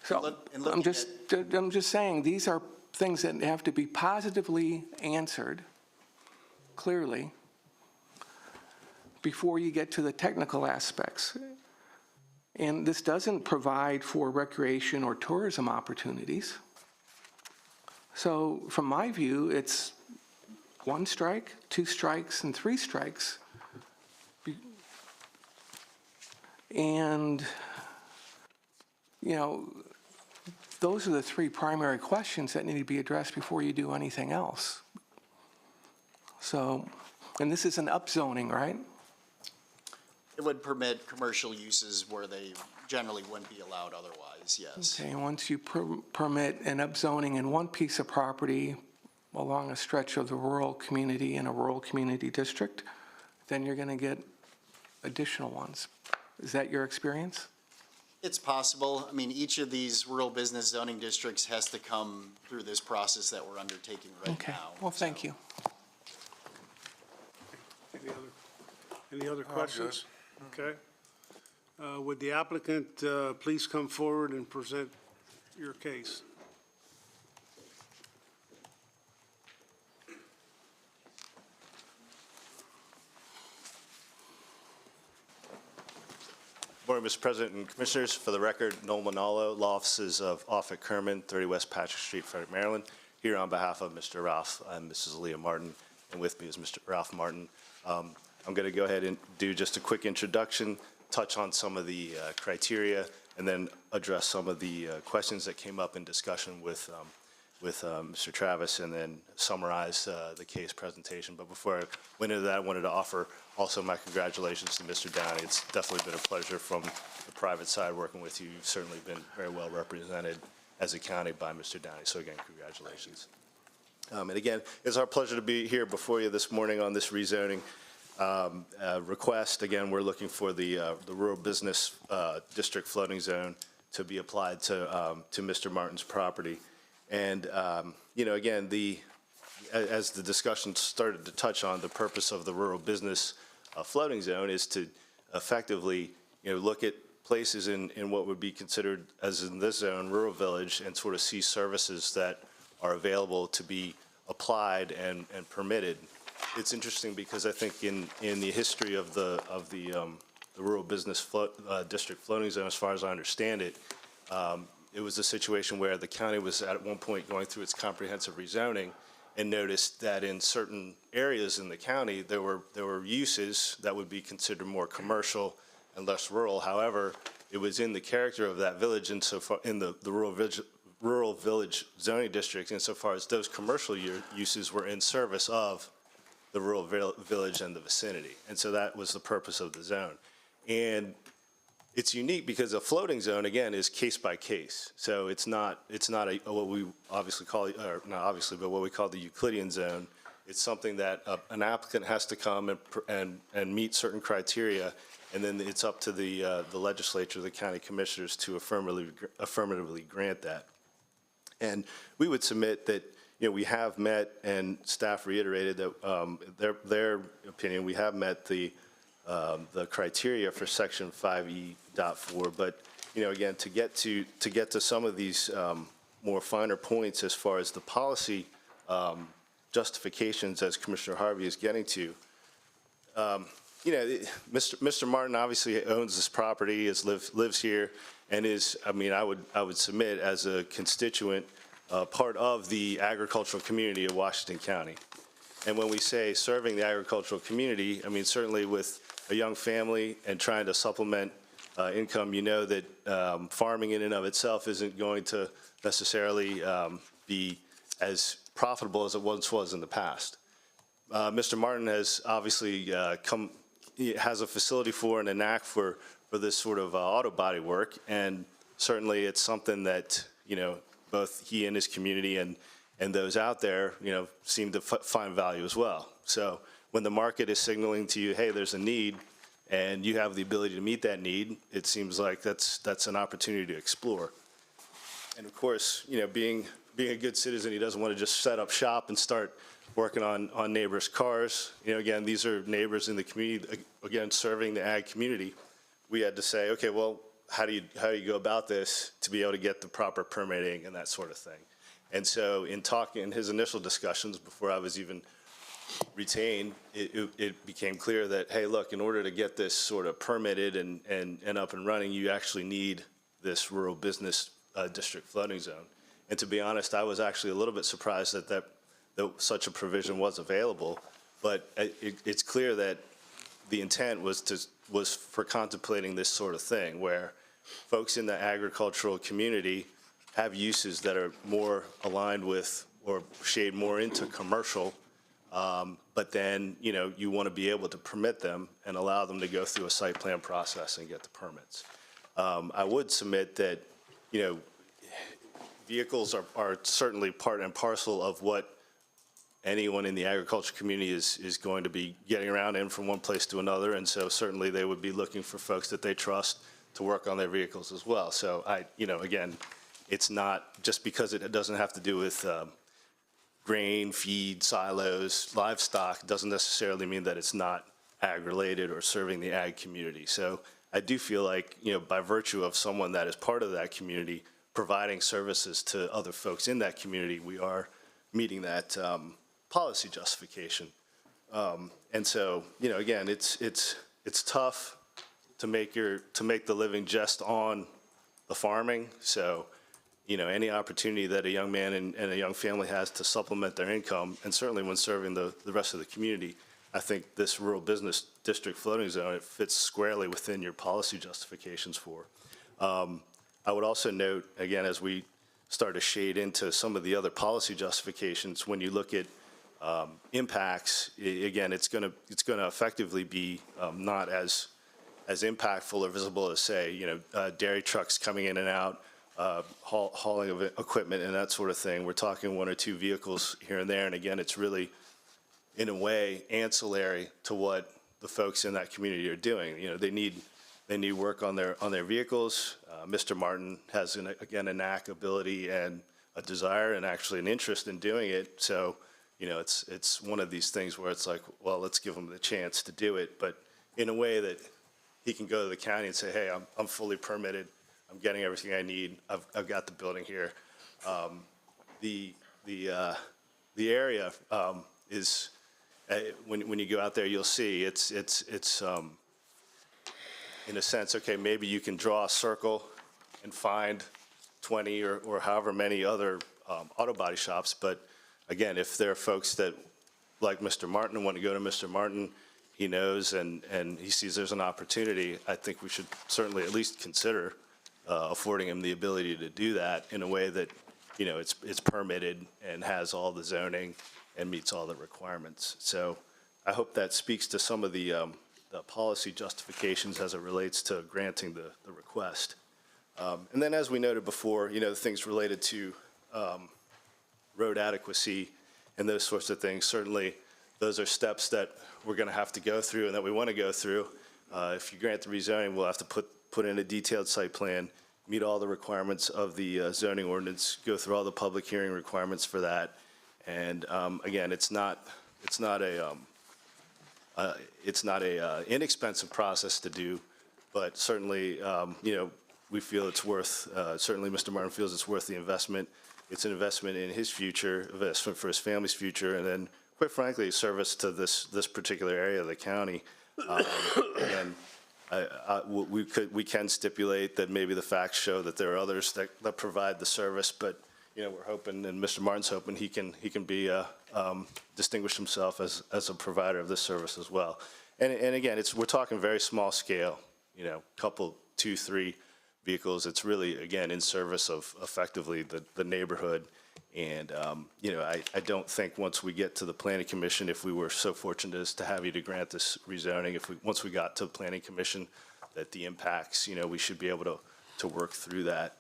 So And I'm looking just saying, these are things that have to be positively answered clearly before you get to the technical aspects. And this doesn't provide for recreation or tourism opportunities. So from my view, it's 1 strike, 2 strikes, and 3 strikes. And, those are the 3 primary questions that need to be addressed before you do anything else. So, and this is an upzoning, right? It would permit commercial uses where they generally wouldn't be allowed otherwise, yes. Okay, once you permit an upzoning in one piece of property along a stretch of the rural community in a rural community district, then you're going to get additional ones. Is that your experience? It's possible. I mean, each of these rural business zoning districts has to come through this process that we're undertaking right Okay, now. well, thank so. you. Any other questions? Okay. Would the applicant please come forward and present your case? Morning, Mr. President and Commissioners. For the record, Noel Manalo, law offices of Offutt Kerman, 30 West Patrick Street, Frederick, Maryland, here on behalf of Mr. Ralph and Mrs. Leah Martin, and with me is Mr. Ralph Martin. I'm going to go ahead and do just a quick introduction, touch on some of the criteria, and then address some of the questions that came up in discussion with Mr. Travis, and then summarize the case presentation. But before I went into that, I wanted to offer also my congratulations to Mr. Downey. It's definitely been a pleasure from the private side working with you. You've certainly been very well represented as a county by Mr. Downey. So again, congratulations. And again, it's our pleasure to be here before you this morning on this rezoning request. Again, we're looking for the rural business district floating zone to be applied to Mr. Martin's property. And, you know, again, as the discussion started to touch on, the purpose of the rural business floating zone is to effectively, you know, look at places in what would be considered, as in this zone, rural village, and sort of see services that are available to be applied and permitted. It's interesting because I think in the history of the rural business district floating zone, as far as I understand it, it was a situation where the county was at one point going through its comprehensive rezoning and noticed that in certain areas in the county, there were uses that would be considered more commercial and less rural. However, it was in the character of that village in the rural village zoning district, insofar as those commercial uses were in service of the rural village and the vicinity. And so that was the purpose of the zone. And it's unique because a floating zone, again, is case by case. So it's not what we obviously call, or not obviously, but what we call the Euclidean zone. It's something that an applicant has to come and meet certain criteria, and then it's up to the legislature, the county commissioners, to affirmatively grant that. And we would submit that, you know, we have met, and staff reiterated that their opinion, we have met the criteria for section 5E.4, but, you know, again, to get to some of these more finer points as far as the policy justifications, as Commissioner Harvey is getting to, you know, Mr. Martin obviously owns this property, lives here, and is, I mean, I would submit as a constituent part of the agricultural community of Washington County. And when we say serving the agricultural community, I mean, certainly with a young family and trying to supplement income, you know that farming in and of itself isn't going to necessarily be as profitable as it once was in the past. Mr. Martin has obviously has a facility for and a knack for this sort of auto body work, and certainly it's something that, you know, both he and his community and those out there, you know, seem to find value as well. So when the market is signaling to you, hey, there's a need, and you have the ability to meet that need, it seems like that's an opportunity to explore. And of course, you know, being a good citizen, he doesn't want to just set up shop and start working on neighbors' cars. You know, again, these are neighbors in the community, again, serving the ag community. We had to say, okay, well, how do you go about this to be able to get the proper permitting and that sort of thing? And so in his initial discussions, before I was even retained, it became clear that, hey, look, in order to get this sort of permitted and up and running, you actually need this rural business district floating zone. And to be honest, I was actually a little bit surprised that such a provision was available. But it's clear that the intent was for contemplating this sort of thing, where folks in the agricultural community have uses that are more aligned with or shade more into commercial, but then, you know, you want to be able to permit them and allow them to go through a site plan process and get the permits. I would submit that, you know, vehicles are certainly part and parcel of what anyone in the agriculture community is going to be getting around in from one place to another. And so certainly they would be looking for folks that they trust to work on their vehicles as well. So you know, again, it's not just because it doesn't have to do with grain, feed, silos, livestock, doesn't necessarily mean that it's not ag-related or serving the ag community. So I do feel like, you know, by virtue of someone that is part of that community, providing services to other folks in that community, we are meeting that policy justification. And so, you know, again, it's tough to make the living just on the farming. So, you know, any opportunity that a young man and a young family has to supplement their income, and certainly when serving the rest of the community, I think this rural business district floating zone, it fits squarely within your policy justifications for. I would also note, again, as we start to shade into some of the other policy justifications, when you look at impacts, again, it's going to effectively be not as impactful or visible as, say, you know, dairy trucks coming in and out, hauling of equipment and that sort of thing. We're talking one or two vehicles here and there, and again, it's really, in a way, ancillary to what the folks in that community are doing. You know, they need work on their vehicles. Mr. Martin has, again, a knack, ability, and a desire, and actually an interest in doing it. So, you know, it's one of these things where it's like, well, let's give him the chance to do it, but in a way that he can go to the county and say, hey, I'm fully permitted. I'm getting everything I need. I've got the building here. The area is, when you go out there, you'll see it's in a sense, okay, maybe you can draw a circle and find 20 or however many other auto body shops. But again, if there are folks that, like Mr. Martin, want to go to Mr. Martin, he knows and he sees there's an opportunity, I think we should certainly at least consider affording him the ability to do that in a way that, you know, it's permitted and has all the zoning and meets all the requirements. So I hope that speaks to some of the policy justifications as it relates to granting the request. And then, as we noted before, you know, the things related to road adequacy and those sorts of things, certainly those are steps that we're going to have to go through and that we want to go through. If you grant the rezoning, we'll have to put in a detailed site plan, meet all the requirements of the zoning ordinance, go through all the public hearing requirements for that. And again, it's not a inexpensive process to do, but certainly, you know, we feel it's worth, certainly Mr. Martin feels it's worth the investment. It's an investment in his future, investment for his family's future, and then, quite frankly, service to this particular area of the county. And we can stipulate that maybe the facts show that there are others that provide the service, but, you know, we're hoping, and Mr. Martin's hoping he can be distinguish himself as a provider of this service as well. And again, we're talking very small scale, you know, couple, 2, 3 vehicles. It's really, again, in service of effectively the neighborhood. And, you know, I don't think once we get to the Planning Commission, if we were so fortunate as to have you to grant this rezoning, once we got to the Planning Commission, that the impacts, you know, we should be able to work through that.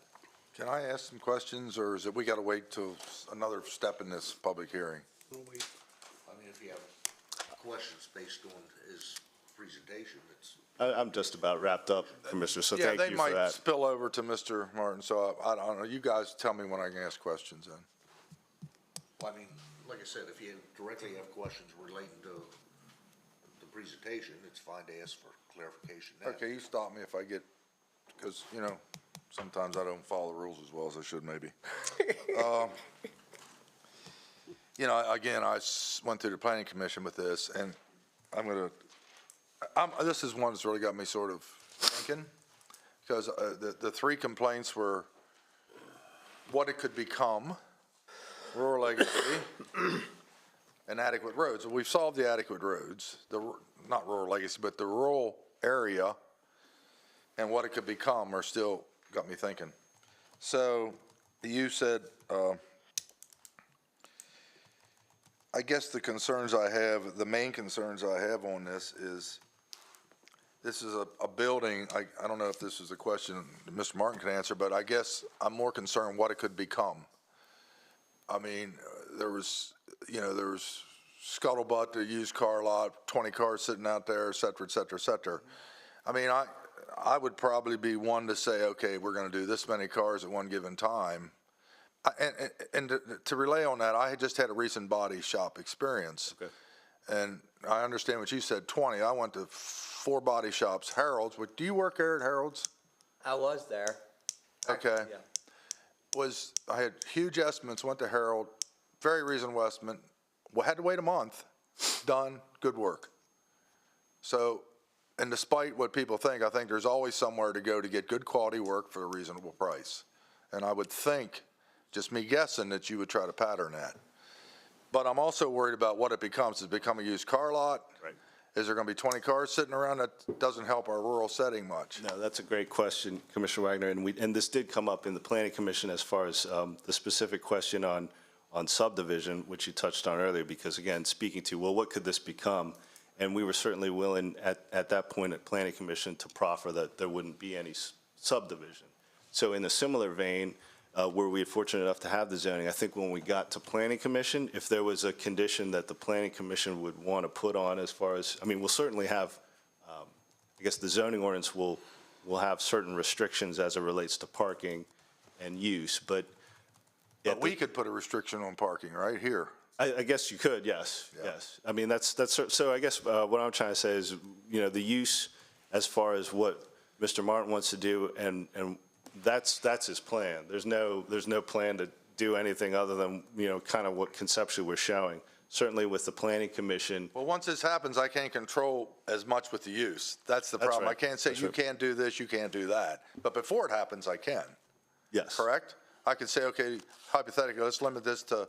Can I ask some questions, or is it we got to wait till another step in this public hearing? I mean, if you have questions based on his presentation, it's. I'm just about wrapped up, Commissioner, so thank you for Yeah, they might that. spill over to Mr. Martin, so I don't know. You guys tell me when I can ask questions then. Well, I mean, like I said, if you directly have questions relating to the presentation, it's fine to ask for clarification now. Okay, you stop me if I get, because, you know, sometimes I don't follow the rules as well as I should maybe. You know, again, I went through the Planning Commission with this, and this is one that's really got me sort of thinking, because the 3 complaints were what it could become, rural legacy, inadequate roads. We've solved the adequate roads, not rural legacy, but the rural area and what it could become are still got me thinking. So you said, I guess the main concerns I have on this is this is a building, I don't know if this is a question that Mr. Martin can answer, but I guess I'm more concerned what it could become. I mean, there was scuttlebutt, the used car lot, 20 cars sitting out there, et cetera, et cetera, et cetera. I mean, I would probably be one to say, okay, we're going to do this many cars at one given time. And to relay on that, I just had a recent body shop experience. Okay. And I understand what you said, 20. I went to 4 body shops. Harold's, do you work there at Harold's? I was there. Okay. Yeah. I had huge estimates, went to Harold, very reasonable estimate, had to wait a month, done, good work. So, and despite what people think, I think there's always somewhere to go to get good quality work for a reasonable price. And I would think, just me guessing, that you would try to pattern that. But I'm also worried about what it becomes. Does it become a used car lot? Right. Is there going to be 20 cars sitting around? That doesn't help our rural setting much. No, that's a great question, Commissioner Wagner, and this did come up in the Planning Commission as far as the specific question on subdivision, which you touched on earlier, because again, speaking to, well, what could this become? And we were certainly willing at that point at Planning Commission to proffer that there wouldn't be any subdivision. So in a similar vein, were we fortunate enough to have the zoning, I think when we got to Planning Commission, if there was a condition that the Planning Commission would want to put on as far as, I mean, we'll certainly have, I guess the zoning ordinance will have certain restrictions as it relates to parking and use, but. But we could put a restriction on parking right here. I guess you could, yes, Yeah. yes. I mean, that's, so I guess what I'm trying to say is, the use as far as what Mr. Martin wants to do, and that's his plan. There's no plan to do anything other than, kind of what conceptually we're showing. Certainly with the Planning Commission. Well, once this happens, I can't control as much with the use. That's the That's problem. right. I can't say That's you right. can't do this, you can't do that. But before it happens, I can, Yes. correct? I could say, okay, hypothetically, let's limit this to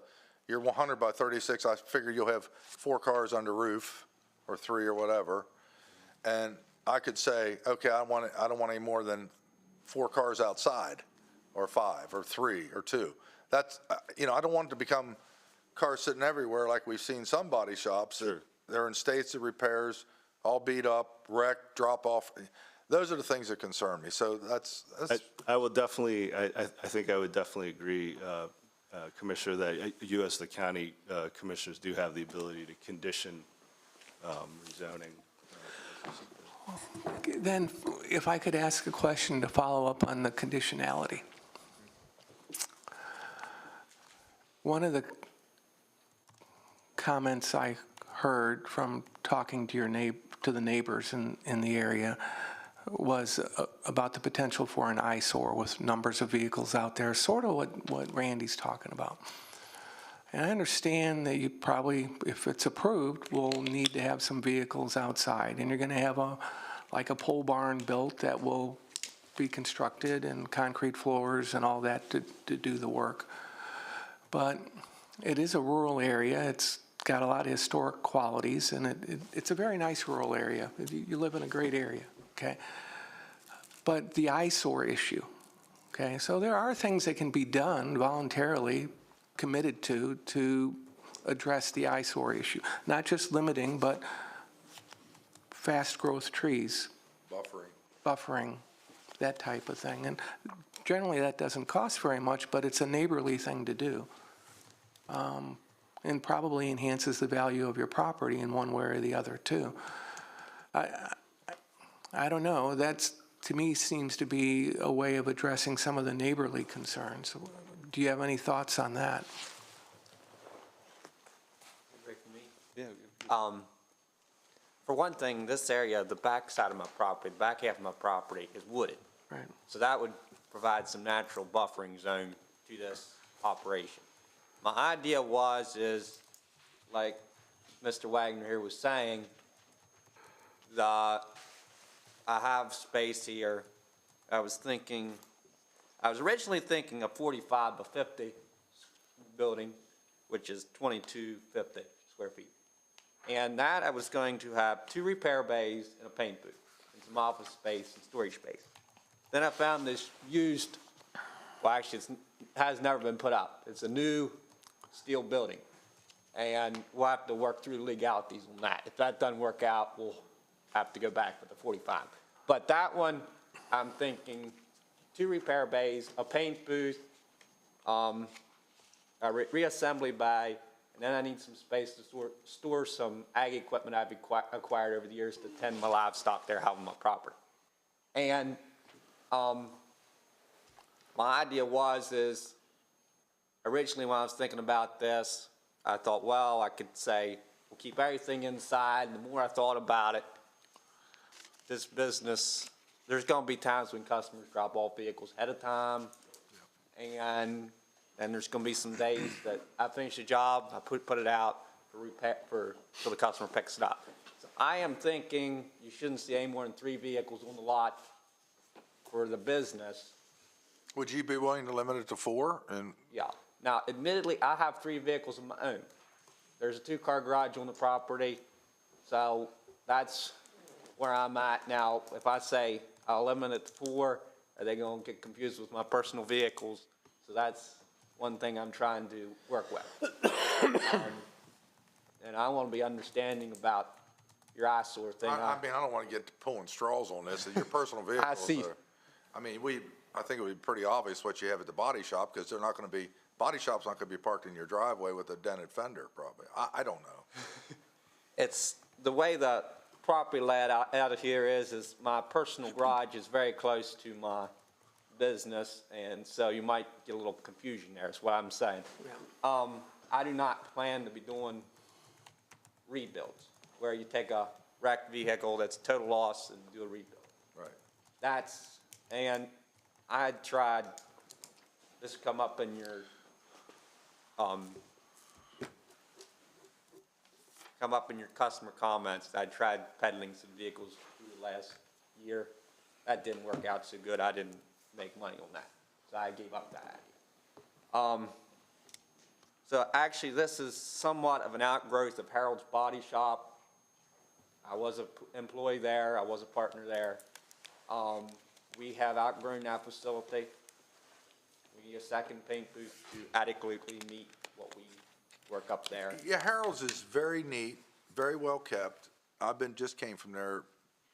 your 100 by 36. I figure you'll have 4 cars under roof, or 3 or whatever. And I could say, okay, I don't want any more than 4 cars outside, or 5, or 3, or 2. That's, I don't want it to become cars sitting everywhere like we've seen some body shops. Sure. They're in states of repairs, all beat up, wrecked, drop off. Those are the things that concern me. So that's I will definitely, I think I would definitely agree, Commissioner, that you as the county commissioners do have the ability to condition rezoning. Then, if I could ask a question to follow up on the conditionality. One of the comments I heard from talking to to the neighbors in the area was about the potential for an eyesore with numbers of vehicles out there, sort of what Randy's talking about. And I understand that you probably, if it's approved, will need to have some vehicles outside, and you're going to have like a pole barn built that will be constructed and concrete floors and all that to do the work. But it is a rural area. It's got a lot of historic qualities, and it's a very nice rural area. You live in a great area, okay? But the eyesore issue, okay? So there are things that can be done voluntarily, committed to address the eyesore issue. Not just limiting, but fast growth trees, buffering, that type of thing. And generally that doesn't cost very much, but it's a neighborly thing to do. And probably enhances the value of your property in one way or the other too. I don't know, that's, to me, seems to be a way of addressing some of the neighborly concerns. Do you have any thoughts on that? For one thing, this area, the back side of my property, the back half of my property is wooded. Right. So that would provide some natural buffering zone to this operation. My idea is, like Mr. Wagner here was saying, I have space here. I was originally thinking a 45 by 50 building, which is 2250 square feet. And that I was going to have 2 repair bays and a paint booth, and some office space and storage space. Then I found this used, well, actually it has never been put up. It's a new steel building. And we'll have to work through the legalities on that. If that doesn't work out, we'll have to go back with the 45. But that one, I'm thinking 2 repair bays, a paint booth, a reassembly bay, and then I need some space to store some ag equipment I've acquired over the years to tend my livestock there, have on my property. And my idea is originally when I was thinking about this, I thought, well, I could say, we'll keep everything inside. And the more I thought about it, this business, there's gonna be times when customers drop off vehicles ahead of time. And there's gonna be some days that I finish the job, I put it out for repair, till the customer picks it up. So I am thinking you shouldn't see any more than 3 vehicles on the lot for the business. Would you be willing to limit it to 4? And Yeah. Now, admittedly, I have 3 vehicles of my own. There's a 2-car garage on the property, so that's where I'm at now. If I say I'll limit it to 4, are they gonna get confused with my personal vehicles? So that's one thing I'm trying to work with. And I wanna be understanding about your eyesore thing. I mean, I don't want to get to pulling straws on this. Your personal vehicles see. I mean, I think it would be pretty obvious what you have at the body shop, because they're not going to be, body shop's not going to be parked in your driveway with a dented fender, probably. I don't know. It's the way the property laid out of here is my personal garage is very close to my business, and so you might get a little confusion there, is what I'm saying. I do not plan to be doing rebuilds, where you take a wrecked vehicle that's total loss and do a rebuild. Right. And I tried, this come up in your, customer comments. I tried peddling some vehicles through the last year. That didn't work out so good. I didn't make money on that, so I gave up that idea. So actually, this is somewhat of an outgrowth of Harold's Body Shop. I was an employee there. I was a partner there. We have outgrown that facility. We need a second paint booth to adequately meet what we work up there. Yeah, Harold's is very neat, very well kept. Just came from there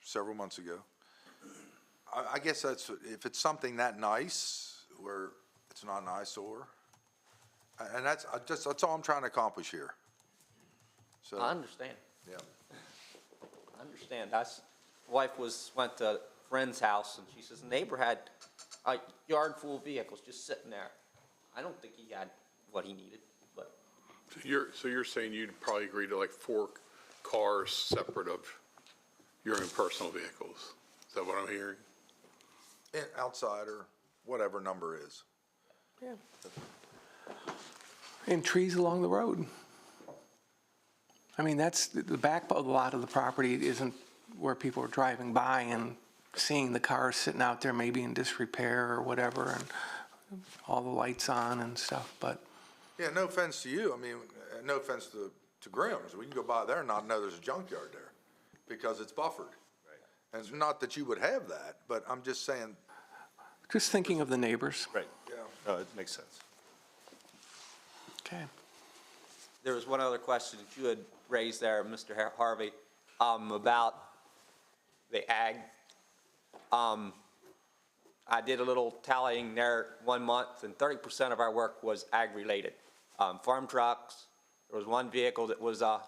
several months ago. I guess if it's something that nice, where it's not an eyesore, and that's all I'm trying to accomplish here. So, I understand. yeah. I understand. Wife went to a friend's house, and she says the neighbor had a yard full of vehicles just sitting there. I don't think he had what he needed, but. So you're saying you'd probably agree to like 4 cars separate of your own personal vehicles? Is that what I'm hearing? And outside, or whatever number is. Yeah. And trees along the road. I mean, that's the back of a lot of the property isn't where people are driving by and seeing the cars sitting out there maybe in disrepair or whatever, and all the lights on and stuff, but. Yeah, no offense to you. I mean, no offense to Grimm's. We can go by there and not know there's a junkyard there because it's buffered. Right. And it's not that you would have that, but I'm just saying. Just thinking of the neighbors. Right. Yeah. No, it makes sense. Okay. There was one other question that you had raised there, Mr. Harvey, about the ag. I did a little tallying there 1 month, and 30% of our work was ag-related. Farm trucks, there was one vehicle that was a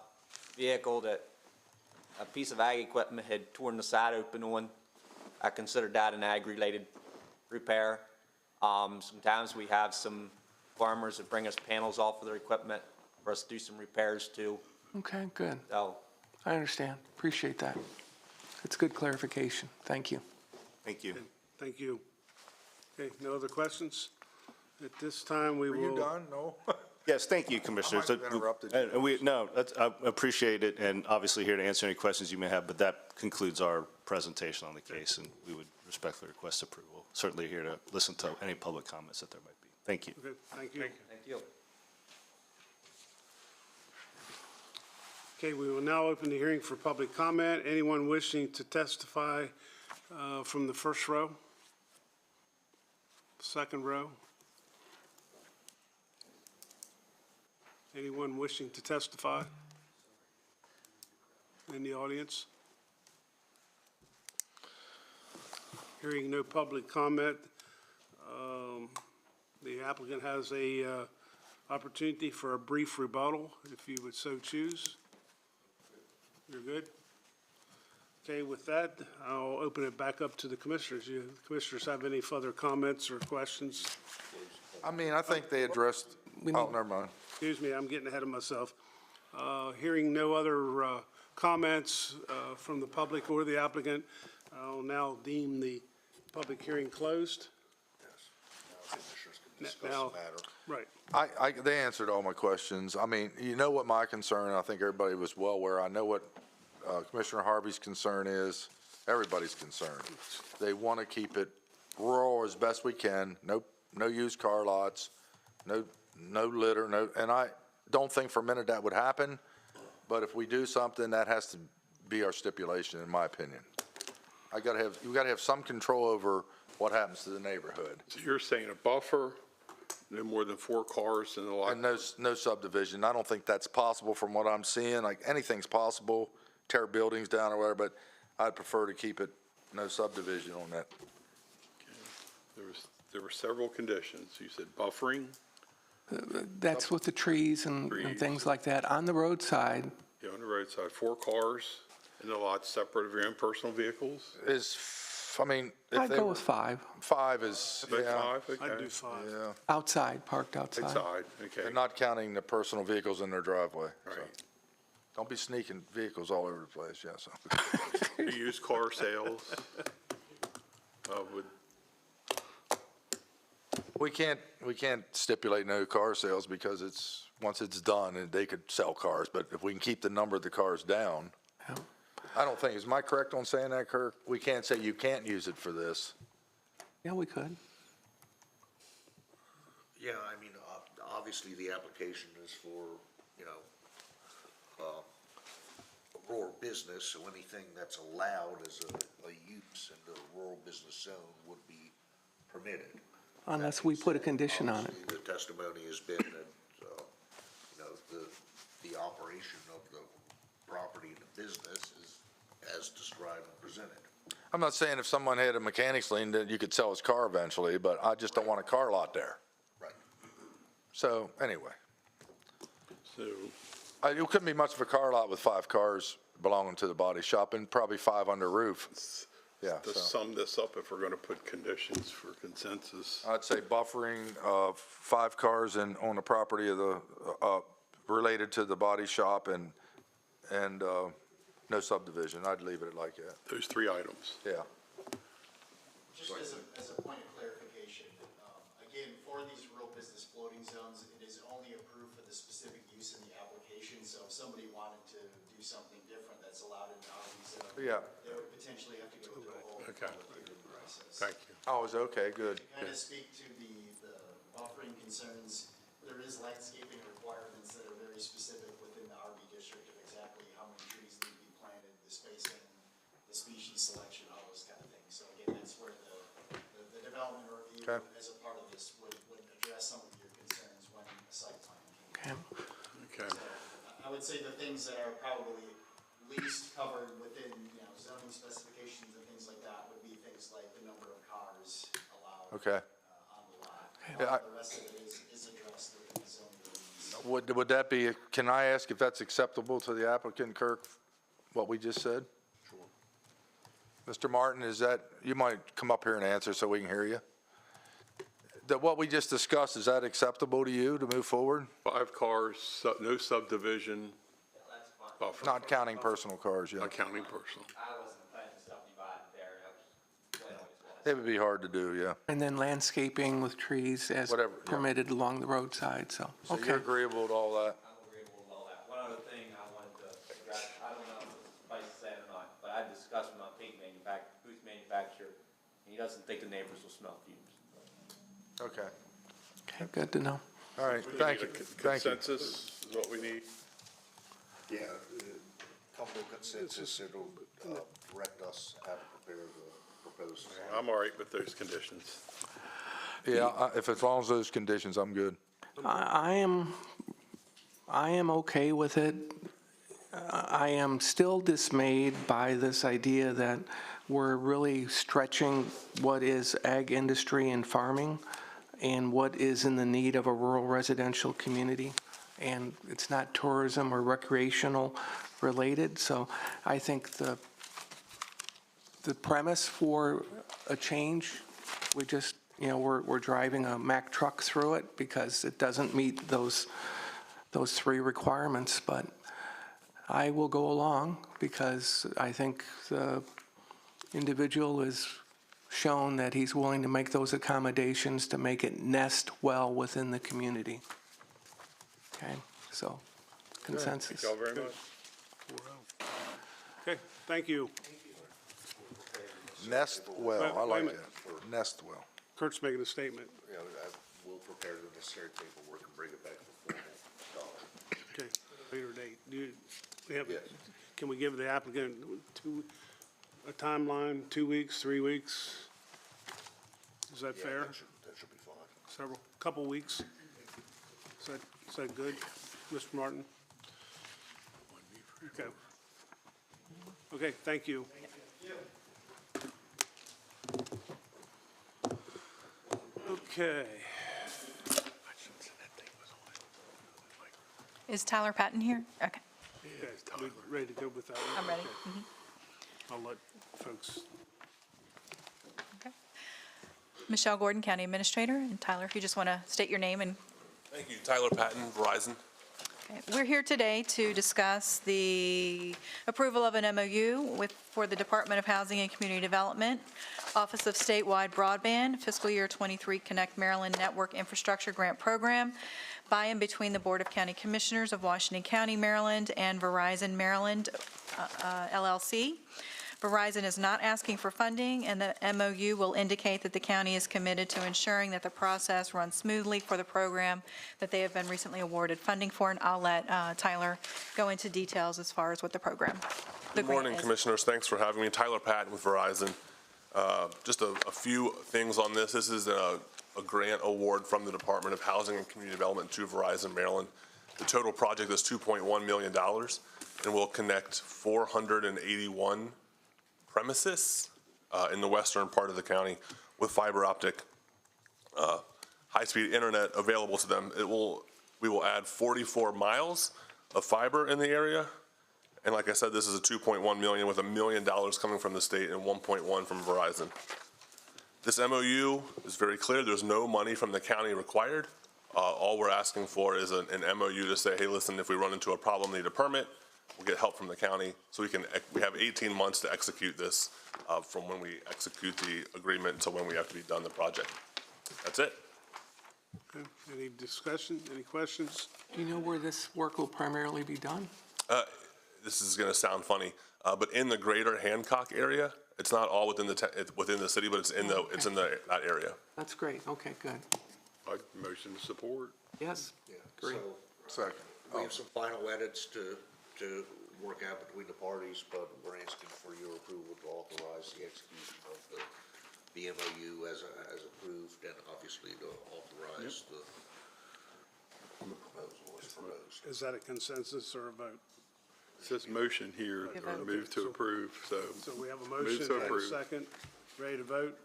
piece of ag equipment had torn the side open on. I considered that an ag-related repair. Sometimes we have some farmers that bring us panels off of their equipment for us to do some repairs too. Okay, good. So, I understand. Appreciate that. It's good clarification. Thank you. Thank you. Thank you. Okay, no other questions? At this time, we Were will. you done? No? Yes, thank you, Commissioners. I might have interrupted you. I appreciate it, and obviously here to answer any questions you may have, but that concludes our presentation on the case, and we would respectfully request approval. Certainly here to listen to any public comments that there might be. Thank you. Okay, thank you. thank you. Okay, we will now open the hearing for public comment. Anyone wishing to testify from the first row? Second row? Anyone wishing to testify in the audience? Hearing no public comment, the applicant has a opportunity for a brief rebuttal, if you would so choose. You're good? Okay, with that, I'll open it back up to the commissioners. You commissioners have any further comments or questions? I mean, I think they addressed, oh, never mind. Excuse me, I'm getting ahead of myself. Hearing no other comments from the public or the applicant, I'll now deem the public hearing closed. Commissioners can discuss Now- the matter. Right. They answered all my questions. I mean, you know what my concern, I think everybody was well aware. I know what Commissioner Harvey's concern is, everybody's concern. They want to keep it rural as best we can, no used car lots, no litter, and I don't think for a minute that would happen, but if we do something, that has to be our stipulation, in my opinion. You gotta have some control over what happens to the neighborhood. So you're saying a buffer, no more than 4 cars in the lot? And no subdivision. I don't think that's possible from what I'm seeing. Like, anything's possible, tear buildings down or whatever, but I'd prefer to keep it no subdivision on that. There were several conditions. You said buffering, That's with the trees and things like that. On the roadside, on the roadside, 4 cars in the lot separate of your own personal vehicles? I mean, if I'd they go were, with 5. 5 is, About yeah, 5, okay. I'd do 5. yeah. Outside, parked outside. Outside, okay. And not counting the personal vehicles in their driveway. so. Right. Don't be sneaking vehicles all over the place, yeah, so. Used car sales, would, We can't stipulate no car sales because once it's done, and they could sell cars, but if we can keep the number of the cars down, Yeah. I don't think, am I correct on saying that, Kirk? We can't say you can't use it for this. Yeah, we could. Yeah, I mean, obviously, the application is for, rural business, so anything that's allowed as a use in the rural business zone would be permitted. Unless we put a condition on it. Obviously, the testimony has been that, the operation of the property and the business is as described and presented. I'm not saying if someone had a mechanics lien that you could sell his car eventually, but I just don't want a car lot there. Right. So, anyway, so, it couldn't be much of a car lot with 5 cars belonging to the body shop and probably 5 under roof. Yeah, to so sum this up, if we're going to put conditions for consensus, I'd say buffering of 5 cars on the property of the, related to the body shop and no subdivision. I'd leave it like that, those 3 items. yeah. Just as a point of clarification, again, for these rural business floating zones, it is only approved for the specific use in the application. So if somebody wanted to do something different that's allowed in the RV zone, Yeah. they would potentially have to go through a whole Okay. public hearing process. Thank you. Oh, it's okay, good. To kind of speak to the buffering concerns, there is landscaping requirements that are very specific within the RV district of exactly how many trees need to be planted, the spacing, the species selection, all those kind of things. So again, that's where the development review Okay. as a part of this would address some of your concerns when a site plan came. Okay. Okay. I would say the things that are probably least covered within, zoning specifications and things like that would be things like the number of cars allowed. Okay. On the lot. Yeah, The rest of it is addressed within the zoning ordinance. Would that be, can I ask if that's acceptable to the applicant, Kirk, what we just said? Sure. Mr. Martin, you might come up here and answer so we can hear you. What we just discussed, is that acceptable to you to move forward? 5 cars, no subdivision, buffer, Not counting personal cars, yeah. not counting personal. I wasn't planning to subdivide there, that was what it always was. It would be hard to do, yeah. And then landscaping with trees as Whatever, yeah. permitted along the roadside, so, So okay. you're agreeable to all that? I'm agreeable with all that. One other thing I wanted to address, I don't know if it's suffice to say it or not, but I discussed with my paint who's manufacturer, and he doesn't think the neighbors will smell fumes. Okay. Okay, good to know. All right, thank you, thank you. Consensus is what we need. Yeah, come to consensus, it'll direct us how to prepare the proposal. I'm all right with those conditions. Yeah, if as long as those conditions, I'm good. I am okay with it. I am still dismayed by this idea that we're really stretching what is ag industry and farming and what is in the need of a rural residential community. And it's not tourism or recreational related. So I think the premise for a change, we just, we're driving a Mack truck through it because it doesn't meet those three requirements. But I will go along because I think the individual has shown that he's willing to make those accommodations to make it nest well within the community. Okay, so consensus. Thank you all very much. Okay, thank you. Nest well, I Wait a like minute. that. Nest well. Kurt's making a statement. You know, we'll prepare the necessary paperwork and bring it back to formal. Okay, later date. We have, Yes. can we give the applicant a timeline, 2 weeks, 3 weeks? Is that Yeah, fair? that should be fine. Couple weeks? Is that good, Mr. Martin? Okay. Okay, thank you. Okay. Is Tyler Patton here? Okay, Okay, we ready to go with that one? I'm ready. Okay. I'll let folks, Okay. Michelle Gordon, County Administrator, and Tyler, if you just want to state your name and Thank you. Tyler Patton, Verizon. okay. We're here today to discuss the approval of an MOU for the Department of Housing and Community Development, Office of Statewide Broadband, Fiscal Year 23 Connect Maryland Network Infrastructure Grant Program, by and between the Board of County Commissioners of Washington County, Maryland, and Verizon Maryland, LLC. Verizon is not asking for funding, and the MOU will indicate that the county is committed to ensuring that the process runs smoothly for the program that they have been recently awarded funding for, and I'll let Tyler go into details as far as what the program, the Good grant morning, is. Commissioners. Thanks for having me. Tyler Patton with Verizon. Just a few things on this. This is a grant award from the Department of Housing and Community Development to Verizon Maryland. The total project is $2.1 million and will connect 481 premises in the western part of the county with fiber optic high-speed internet available to them. We will add 44 miles of fiber in the area. And like I said, this is a $2.1 million with $1 million coming from the state and 1.1 from Verizon. This MOU is very clear. There's no money from the county required. All we're asking for is an MOU to say, hey, listen, if we run into a problem, need a permit, we'll get help from the county. So we have 18 months to execute this from when we execute the agreement until when we have to be done the project. That's it. okay, any discussion, any questions? Do you know where this work will primarily be done? This is going to sound funny, but in the greater Hancock area, it's not all within the city, but it's in that area. That's great, okay, good. I'd motion to support. Yes, Yeah, Great. so Second. we have some final edits to work out between the parties, but we're asking for your approval to authorize the execution of the MOU as approved, and obviously to authorize the proposal as proposed. Is that a consensus or a vote? It says motion here, or move to approve, so. So we have a Move motion to and a approve. second. Ready to vote?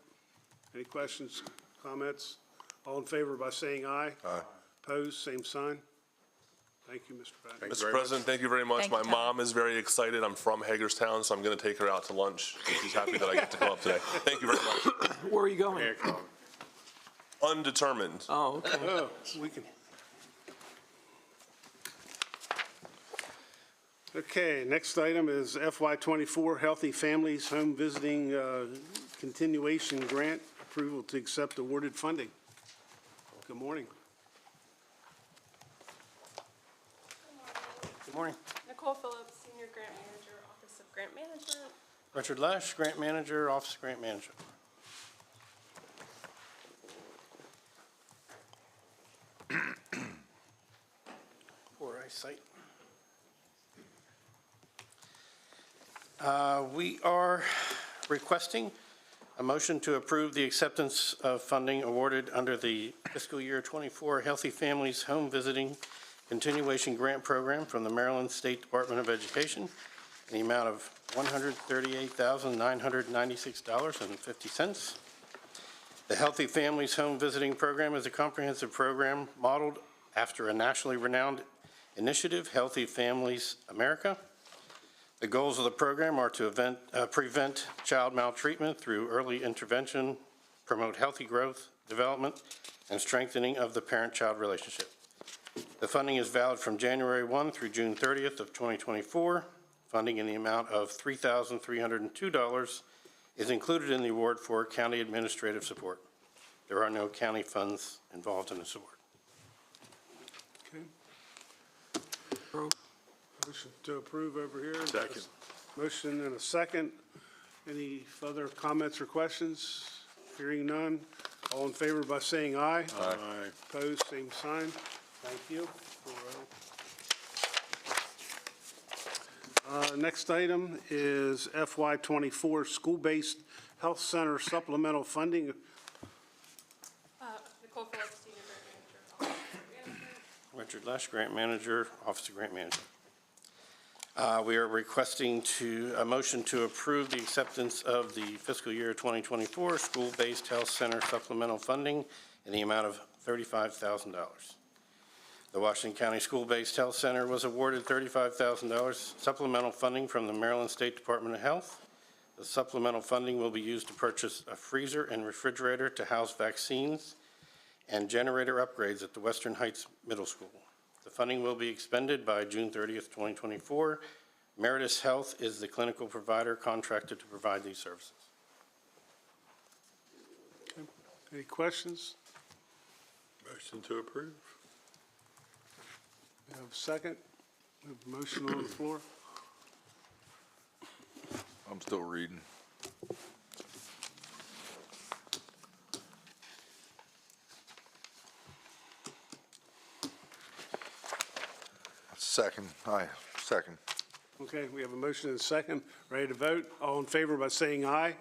Any questions, comments? All in favor by saying aye? Aye. Opposed, same sign. Thank you, Mr. Patton. Thank you Mr. very much. President, thank you very much. Thank you, My Tom. mom is very excited. I'm from Hagerstown, so I'm going to take her out to lunch. She's happy that I get to come up today. Thank you very much. where are you going? Hancock. Undetermined. Oh, okay. Oh, we can. Okay, next item is FY24 Healthy Families Home Visiting Continuation Grant Approval to accept awarded funding. Good morning. Good morning. Nicole Phillips, Senior Grant Manager, Office of Grant Management. Richard Lesh, Grant Manager, Office of Grant Management. Poor eyesight. We are requesting a motion to approve the acceptance of funding awarded under the fiscal year 24 Healthy Families Home Visiting Continuation Grant Program from the Maryland State Department of Education in the amount of $138,996.50. The Healthy Families Home Visiting Program is a comprehensive program modeled after a nationally renowned initiative, Healthy Families America. The goals of the program are to prevent child maltreatment through early intervention, promote healthy growth, development, and strengthening of the parent-child relationship. The funding is valid from January 1 through June 30th of 2024. Funding in the amount of $3,302 is included in the award for county administrative support. There are no county funds involved in this award. Okay. Motion to approve over here. Second. Motion and a second. Any further comments or questions? Hearing none. All in favor by saying aye. Aye. Opposed, same sign. Thank you. 4-0. Next item is FY '24 School-Based Health Center Supplemental Funding. Nicole Phillips, Senior Grant Manager, Office of Grant Management. Richard Lesh, Grant Manager, Office of Grant Management. We are requesting a motion to approve the acceptance of the fiscal year 2024 School-Based Health Center Supplemental Funding in the amount of $35,000. The Washington County School-Based Health Center was awarded $35,000 supplemental funding from the Maryland State Department of Health. The supplemental funding will be used to purchase a freezer and refrigerator to house vaccines and generator upgrades at the Western Heights Middle School. The funding will be expended by June 30th, 2024. Meritus Health is the clinical provider contracted to provide these services. Any questions? Motion to approve. We have a second. We have a motion on the floor. I'm still reading. Second, aye, second. Okay, we have a motion and a second. Ready to vote? All in favor by saying aye.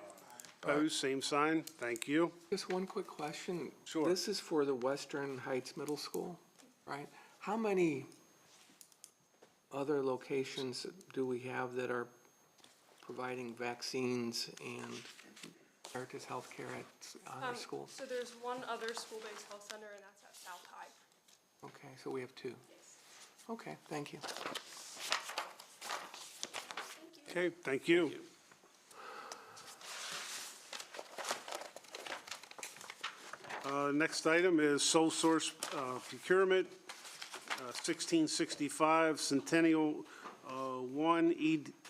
Opposed, same sign. Thank you. Just one quick question. Sure. This is for the Western Heights Middle School, right? How many other locations do we have that are providing vaccines and Meritus Healthcare at our schools? So there's one other school-based health center, and that's at South High. Okay, so we have two. Yes. Okay, thank you. Okay, thank you. Next item is sole source procurement, 1665 Centennial One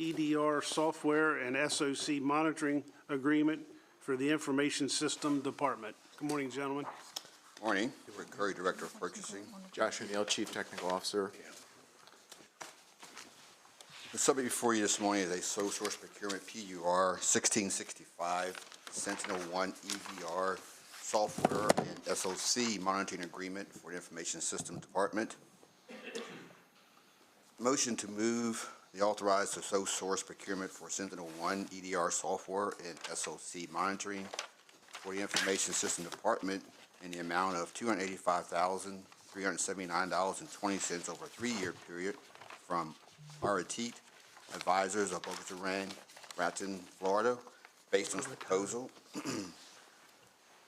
EDR software and SOC monitoring agreement for the Information System Department. Good morning, gentlemen. Morning. Rick Curry, Director of Purchasing. Josh O'Neill, Chief Technical Officer. The subject before you this morning is a sole source procurement PUR 1665 Sentinel One EDR software and SOC monitoring agreement for the Information Systems Department. Motion to move the authorized sole source procurement for Sentinel One EDR software and SOC monitoring for the Information System Department in the amount of $285,379.20 over a 3-year period from Aratit Advisors of Boca Raton, Raton, Florida, based on this proposal.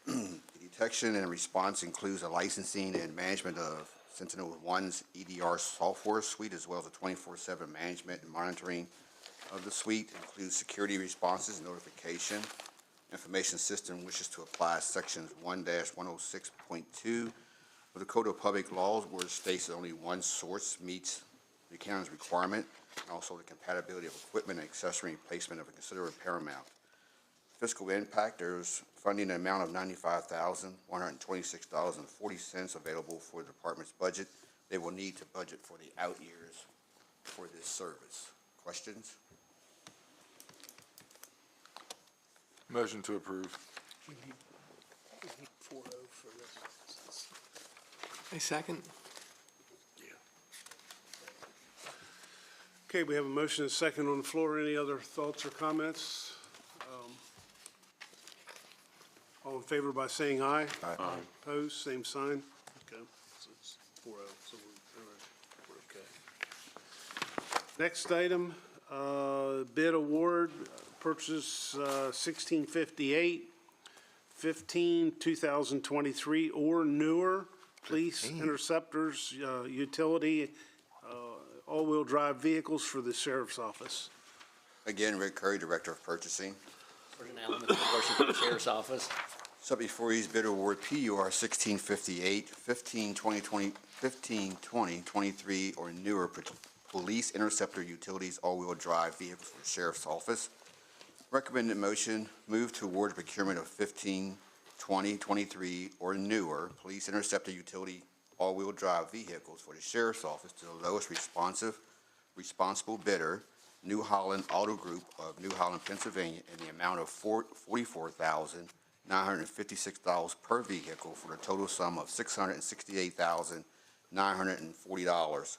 The detection and response includes the licensing and management of Sentinel One's EDR software suite, as well as the 24/7 management and monitoring of the suite, includes security responses and notification. Information System wishes to apply sections 1-106.2 of the Code of Public Laws, where it states that only one source meets the county's requirement, and also the compatibility of equipment and accessory placement of a considered paramount. Fiscal impact, there's funding in the amount of $95,126.40 available for the department's budget. They will need to budget for the out years for this service. Questions? Motion to approve. We need 4-0 for this. A second? Okay, we have a motion and a second on the floor. Any other thoughts or comments? All in favor by saying aye. Aye. Opposed, same sign. Okay, so it's 4-0, so we're okay. Next item, Bid award, purchase 1658, 2023 or newer police interceptors, utility, all-wheel drive vehicles for the sheriff's office. Again, Rick Curry, Director of Purchasing. Sergeant Allen, Mr. Worship, for the Sheriff's Office. So before you is bid award PUR 1658, 2023 or newer police interceptor utilities all-wheel drive vehicles for the Sheriff's Office. Recommended motion, move to award procurement of 2023 or newer police interceptor utility all-wheel drive vehicles for the Sheriff's Office to the lowest responsible bidder, New Holland Auto Group of New Holland, Pennsylvania, in the amount of $44,956 per vehicle for a total sum of $668,940.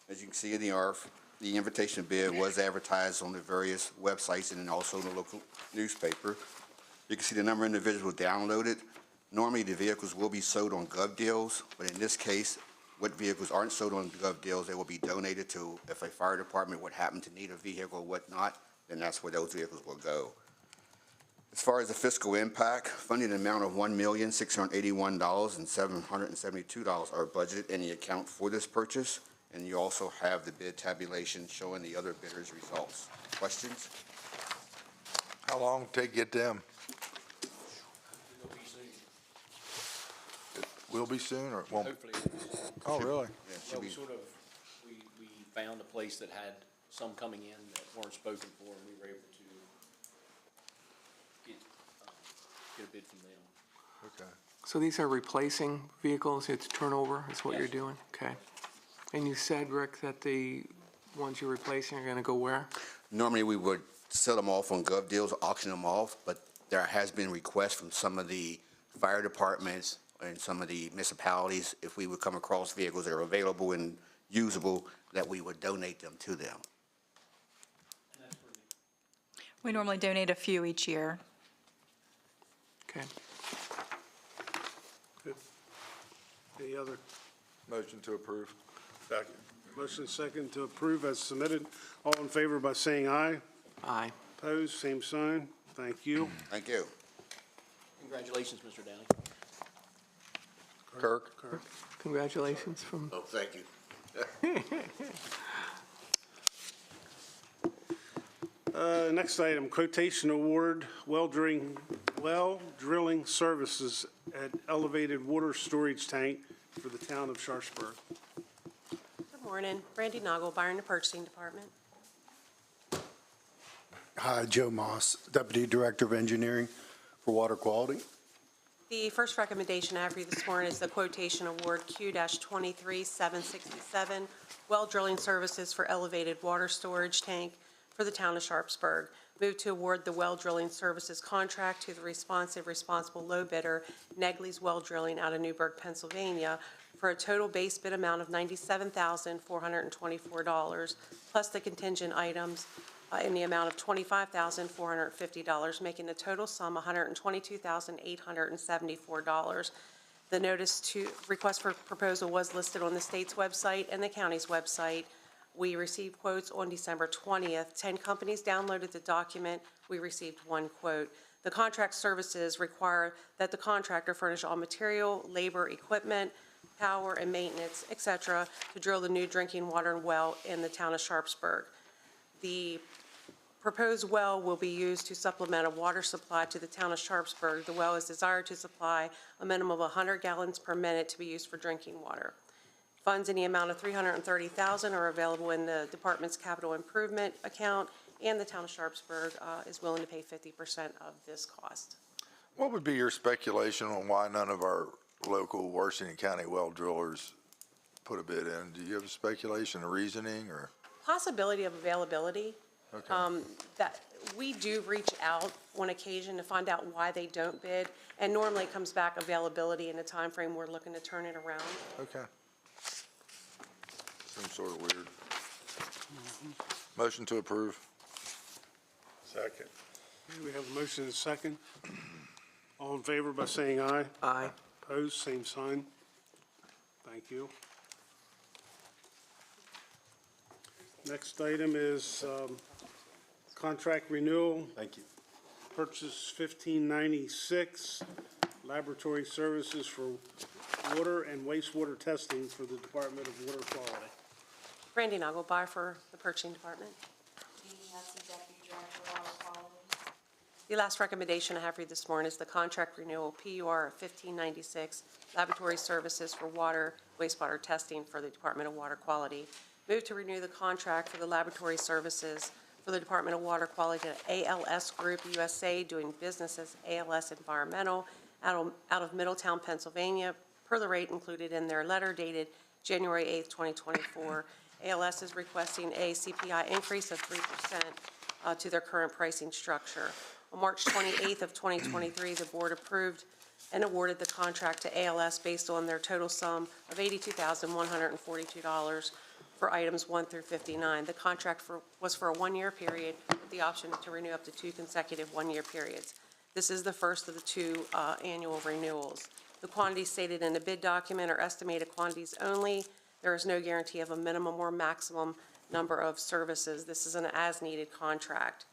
As you can see in the ARF, the invitation bid was advertised on the various websites and also in the local newspaper. You can see the number of individuals downloaded. Normally, the vehicles will be sold on GovDeals, but in this case, what vehicles aren't sold on GovDeals, they will be donated to, if a fire department would happen to need a vehicle or whatnot, then that's where those vehicles will go. As far as the fiscal impact, funding amount of $1,681,772 are budgeted in the account for this purchase, and you also have the bid tabulation showing the other bidders' results. Questions? How long will it take to get them? It will be soon, or it won't? Hopefully. Oh, really? Yeah, it should Well, be. we found a place that had some coming in that weren't spoken for, and we were able to get a bid from them. Okay. So these are replacing vehicles, it's turnover, is what you're Yes. doing? Okay. And you said, Rick, that the ones you're replacing are gonna go where? Normally, we would sell them off on GovDeals, auction them off, but there has been requests from some of the fire departments and some of the municipalities, if we would come across vehicles that are available and usable, that we would donate them to them. We normally donate a few each year. Okay. Good. Any other? Motion to approve. Second. Motion second to approve as submitted. All in favor by saying aye. Aye. Opposed, same sign. Thank you. Thank you. Congratulations, Mr. Downey. Kirk? Congratulations from, Oh, thank you. Next item, quotation award, well drilling services at elevated water storage tank for the town of Sharpsburg. Good morning. Brandy Noggle, Byron Purchasing Department. Hi, Joe Moss, Deputy Director of Engineering for Water Quality. The first recommendation I have for you this morning is the quotation award Q-23767, well drilling services for elevated water storage tank for the town of Sharpsburg. Move to award the well drilling services contract to the responsible low bidder, Negley's Well Drilling out of Newburgh, Pennsylvania, for a total base bid amount of $97,424, plus the contingent items in the amount of $25,450, making the total sum $122,874. The notice to request for proposal was listed on the state's website and the county's website. We received quotes on December 20th. 10 companies downloaded the document. We received one quote. The contract services require that the contractor furnish all material, labor, equipment, power, and maintenance, et cetera, to drill the new drinking water well in the town of Sharpsburg. The proposed well will be used to supplement a water supply to the town of Sharpsburg. The well is desired to supply a minimum of 100 gallons per minute to be used for drinking water. Funds in the amount of $330,000 are available in the department's capital improvement account, and the town of Sharpsburg is willing to pay 50% of this cost. What would be your speculation on why none of our local Washington County well drillers put a bid in? Do you have a speculation, a reasoning, or? Possibility of availability. Okay. That we do reach out on occasion to find out why they don't bid, and normally it comes back availability in the time frame we're looking to turn it around. Okay. Seems sort of weird. Motion to approve. Second. We have a motion and a second. All in favor by saying aye. aye. Opposed, same sign. Thank you. Next item is contract renewal. Thank you. Purchase 1596, laboratory services for water and wastewater testing for the Department of Water Quality. Randy Nagelbauer for the Purchasing Department. The last recommendation I have for you this morning is the contract renewal, PUR 1596, laboratory services for water, wastewater testing for the Department of Water Quality. Move to renew the contract for the laboratory services for the Department of Water Quality to ALS Group USA, doing business as ALS Environmental, out of Middletown, Pennsylvania, per the rate included in their letter dated January 8th, 2024. ALS is requesting a CPI increase of 3% to their current pricing structure. On March 28th of 2023, the board approved and awarded the contract to ALS based on their total sum of $82,142 for items 1 through 59. The contract was for a one-year period with the option to renew up to 2 consecutive one-year periods. This is the first of the 2 annual renewals. The quantities stated in the bid document are estimated quantities only. There is no guarantee of a minimum or maximum number of services. This is an as-needed contract.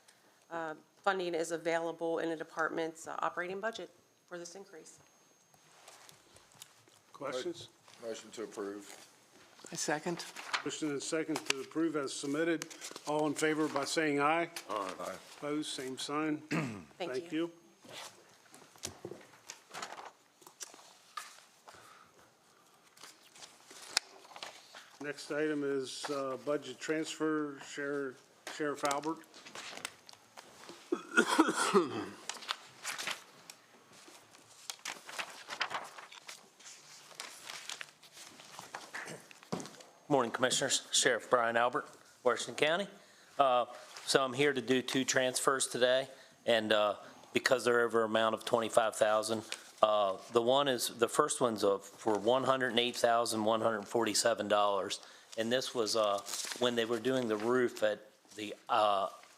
Funding is available in the department's operating budget for this increase. Questions? Motion to approve. I second. Motion and second to approve as submitted. All in favor by saying aye. Aye. Opposed, same sign. Thank you. Next item is budget transfer, Sheriff Albert. Morning, Commissioners. Sheriff Brian Albert, Washington County. So I'm here to do 2 transfers today, and because they're over amount of $25,000, the first one's for $108,147, and this was when they were doing the roof at the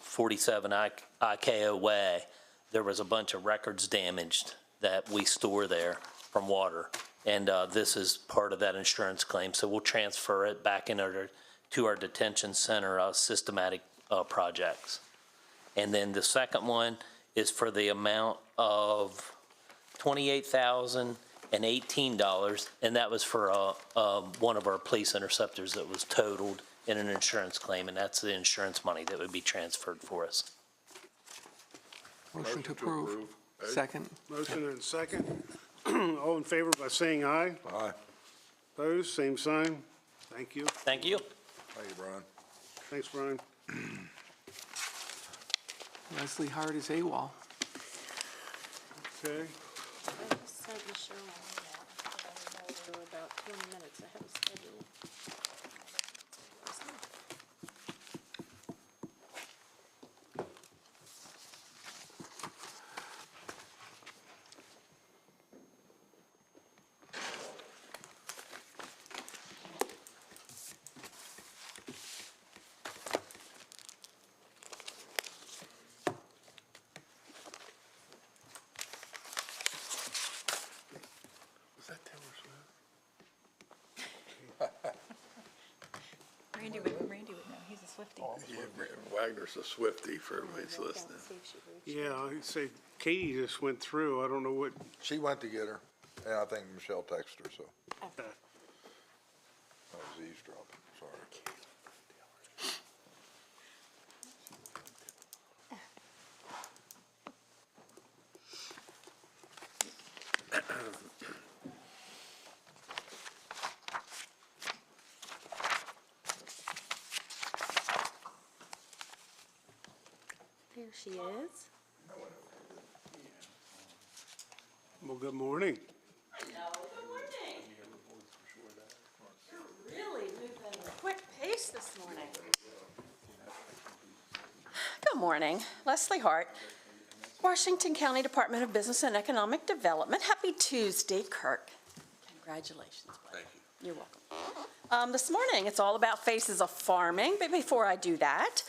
47 IKO Way. There was a bunch of records damaged that we store there from water. And this is part of that insurance claim, so we'll transfer it back in order to our detention center systematic projects. And then the second one is for the amount of $28,018, and that was for one of our police interceptors that was totaled in an insurance claim, and that's the insurance money that would be transferred for us. Motion to approve. Second. Motion and second. All in favor by saying aye. Aye. Opposed, same sign. Thank you. Thank you. Thank you, Brian. Thanks, Brian. Leslie Hart is AWOL. Okay. I just sent Michelle about 20 minutes ahead of schedule. Was that Taylor Swift? Randy would know, he's a Swiftie. Yeah, Wagner's a Swiftie for everybody's listening. Yeah, I'd say Katie just went through. I don't know what. She went to get her, and I think Michelle texted her, so Okay. I was eavesdropping, sorry. There she is. Well, good morning. Hello, good morning. You're really moving at a quick pace this morning. Good morning. Leslie Hart, Washington County Department of Business and Economic Development. Happy Tuesday, Kirk. Congratulations, buddy. Thank you. You're welcome. This morning, it's all about Faces of Farming, but before I do that,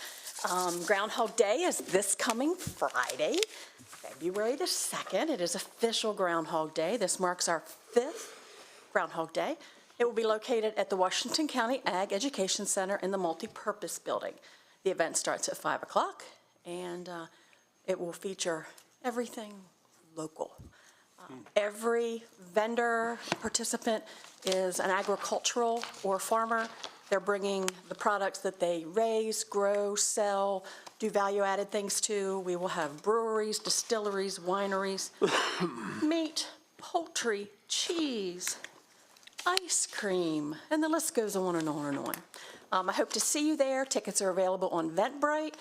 Groundhog Day is this coming Friday, February the 2nd. It is official Groundhog Day. This marks our 5th Groundhog Day. It will be located at the Washington County Ag Education Center in the Multipurpose Building. The event starts at 5 o'clock, and it will feature everything local. Every vendor, participant is an agricultural or farmer. They're bringing the products that they raise, grow, sell, do value-added things to. We will have breweries, distilleries, wineries, meat, poultry, cheese, ice cream, and the list goes on and on and on. I hope to see you there. Tickets are available on Eventbrite.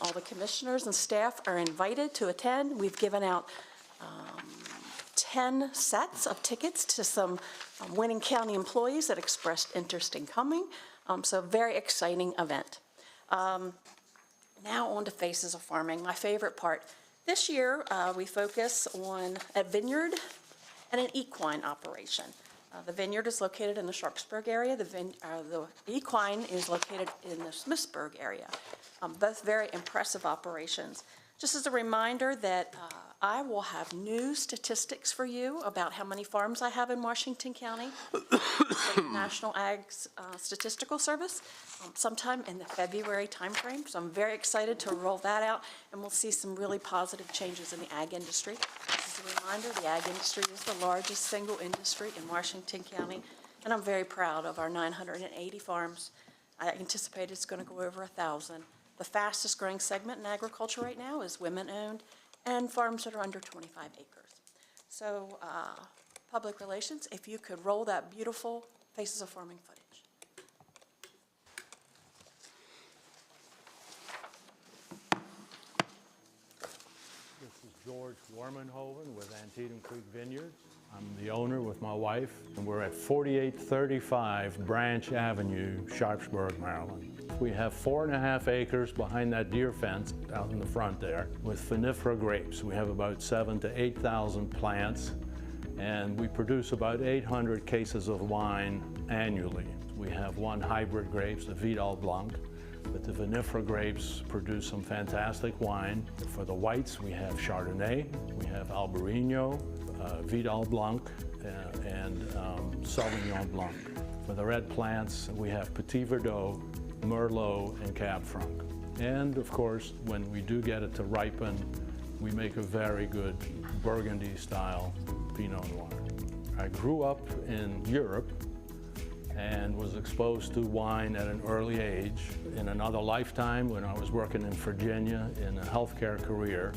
All the commissioners and staff are invited to attend. We've given out 10 sets of tickets to some winning county employees that expressed interest in coming. So very exciting event. Now on to Faces of Farming, my favorite part. This year, we focus on a vineyard and an equine operation. The vineyard is located in the Sharpsburg area. The equine is located in the Smithsburg area. Both very impressive operations. Just as a reminder that I will have new statistics for you about how many farms I have in Washington County, the National Ag Statistical Service, sometime in the February timeframe. So I'm very excited to roll that out, and we'll see some really positive changes in the ag industry. As a reminder, the ag industry is the largest single industry in Washington County, and I'm very proud of our 980 farms. I anticipate it's going to go over 1,000. The fastest growing segment in agriculture right now is women-owned and farms that are under 25 acres. So, public relations, if you could roll that beautiful Faces of Farming footage. This is George Warmanhoven with Antietam Creek Vineyards. I'm the owner with my wife, and we're at 4835 Branch Avenue, Sharpsburg, Maryland. We have 4.5 acres behind that deer fence out in the front there with vinifera grapes. We have about 7,000 to 8,000 plants, and we produce about 800 cases of wine annually. We have one hybrid grapes, the Vidal Blanc, but the vinifera grapes produce some fantastic wine. For the whites, we have Chardonnay, we have Albarino, Vidal Blanc, and Sauvignon Blanc. For the red plants, we have Petit Verdot, Merlot, and Cab Franc. And of course, when we do get it to ripen, we make a very good Burgundy-style Pinot Noir. I grew up in Europe and was exposed to wine at an early age. In another lifetime, when I was working in Virginia in a healthcare career,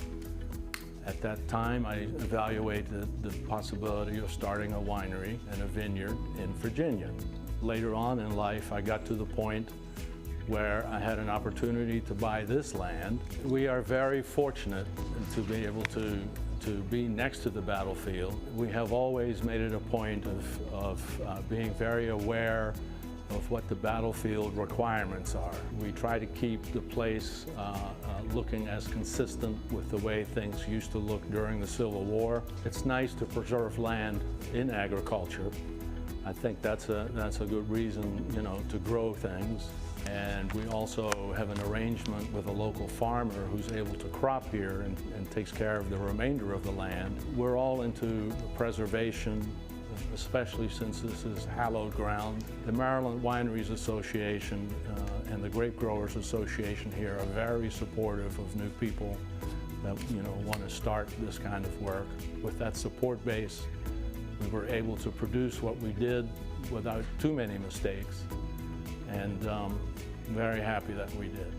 at that time, I evaluated the possibility of starting a winery and a vineyard in Virginia. Later on in life, I got to the point where I had an opportunity to buy this land. We are very fortunate to be able to be next to the battlefield. We have always made it a point of being very aware of what the battlefield requirements are. We try to keep the place looking as consistent with the way things used to look during the Civil War. It's nice to preserve land in agriculture. I think that's a good reason, to grow things. And we also have an arrangement with a local farmer who's able to crop here and takes care of the remainder of the land. We're all into preservation, especially since this is hallowed ground. The Maryland Wineries Association and the Grape Growers Association here are very supportive of new people that want to start this kind of work. With that support base, we were able to produce what we did without too many mistakes, and I'm very happy that we did.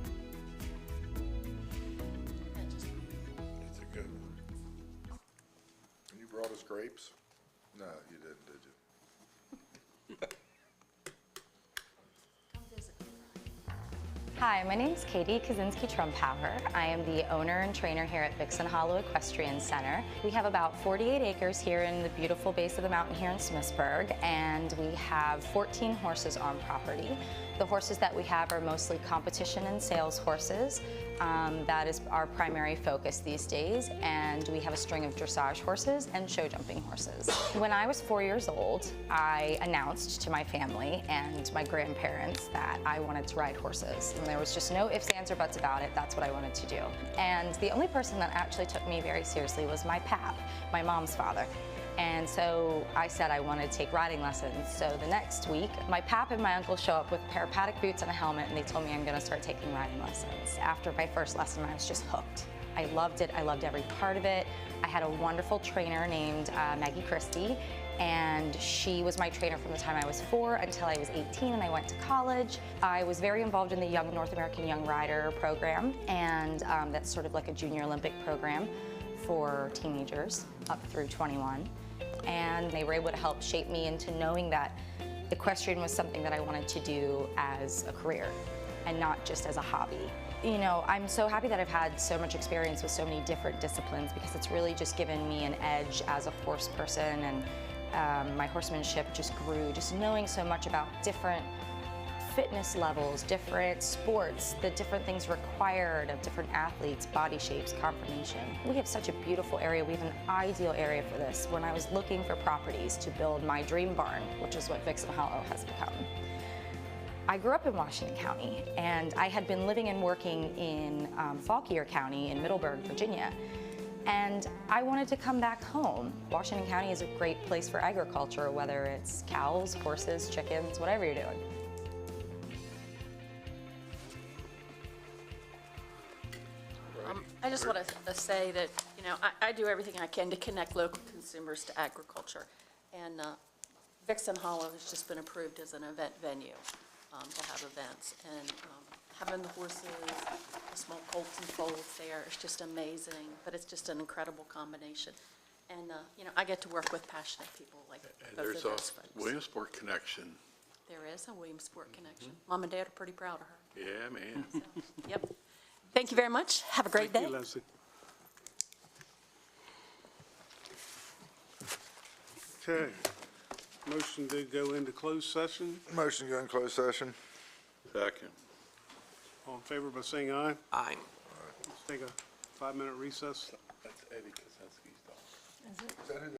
It's a good one. And you brought us grapes? No, you didn't, did you? Hi, my name is Katie Kaczynski-Trumpower. I am the owner and trainer here at Vixen Hollow Equestrian Center. We have about 48 acres here in the beautiful base of the mountain here in Smithsburg, and we have 14 horses on property. The horses that we have are mostly competition and sales horses. That is our primary focus these days, and we have a string of dressage horses and show jumping horses. When I was 4 years old, I announced to my family and my grandparents that I wanted to ride horses. And there was just no ifs, ands, or buts about it. That's what I wanted to do. And the only person that actually took me very seriously was my pap, my mom's father. And so I said I wanted to take riding lessons. So the next week, my pap and my uncle show up with a pair of paddock boots and a helmet, and they told me I'm gonna start taking riding lessons. After my first lesson, I was just hooked. I loved it. I loved every part of it. I had a wonderful trainer named Maggie Christie, and she was my trainer from the time I was 4 until I was 18 and I went to college. I was very involved in the Young North American Young Rider program, and that's sort of like a junior Olympic program for teenagers up through 21. And they were able to help shape me into knowing that equestrian was something that I wanted to do as a career and not just as a hobby. You know, I'm so happy that I've had so much experience with so many different disciplines, because it's really just given me an edge as a horse person, and my horsemanship just grew, just knowing so much about different fitness levels, different sports, the different things required of different athletes, body shapes, conformation. We have such a beautiful area. We have an ideal area for this. When I was looking for properties to build my dream barn, which is what Vixen Hollow has become, I grew up in Washington County, and I had been living and working in Fauquier County in Middleburg, Virginia. And I wanted to come back home. Washington County is a great place for agriculture, whether it's cows, horses, chickens, whatever you're doing. I just want to say that, you know, I do everything I can to connect local consumers to agriculture. And Vixen Hollow has just been approved as an event venue to have events. And having the horses, the small colts and foals there is just amazing, but it's just an incredible combination. And, you know, I get to work with passionate people like And both there's of a those folks. Williamsport connection. There is a Williamsport connection. Mom and Dad are pretty proud of her. Yeah, man. Yep. Thank you very much. Have a great day. Thank you, Leslie. Okay. Motion to go into closed session. Motion to go in closed session. Second. All in favor by saying aye. Aye. Let's take a 5-minute recess. That's Eddie Kaczynski's dog. Is that who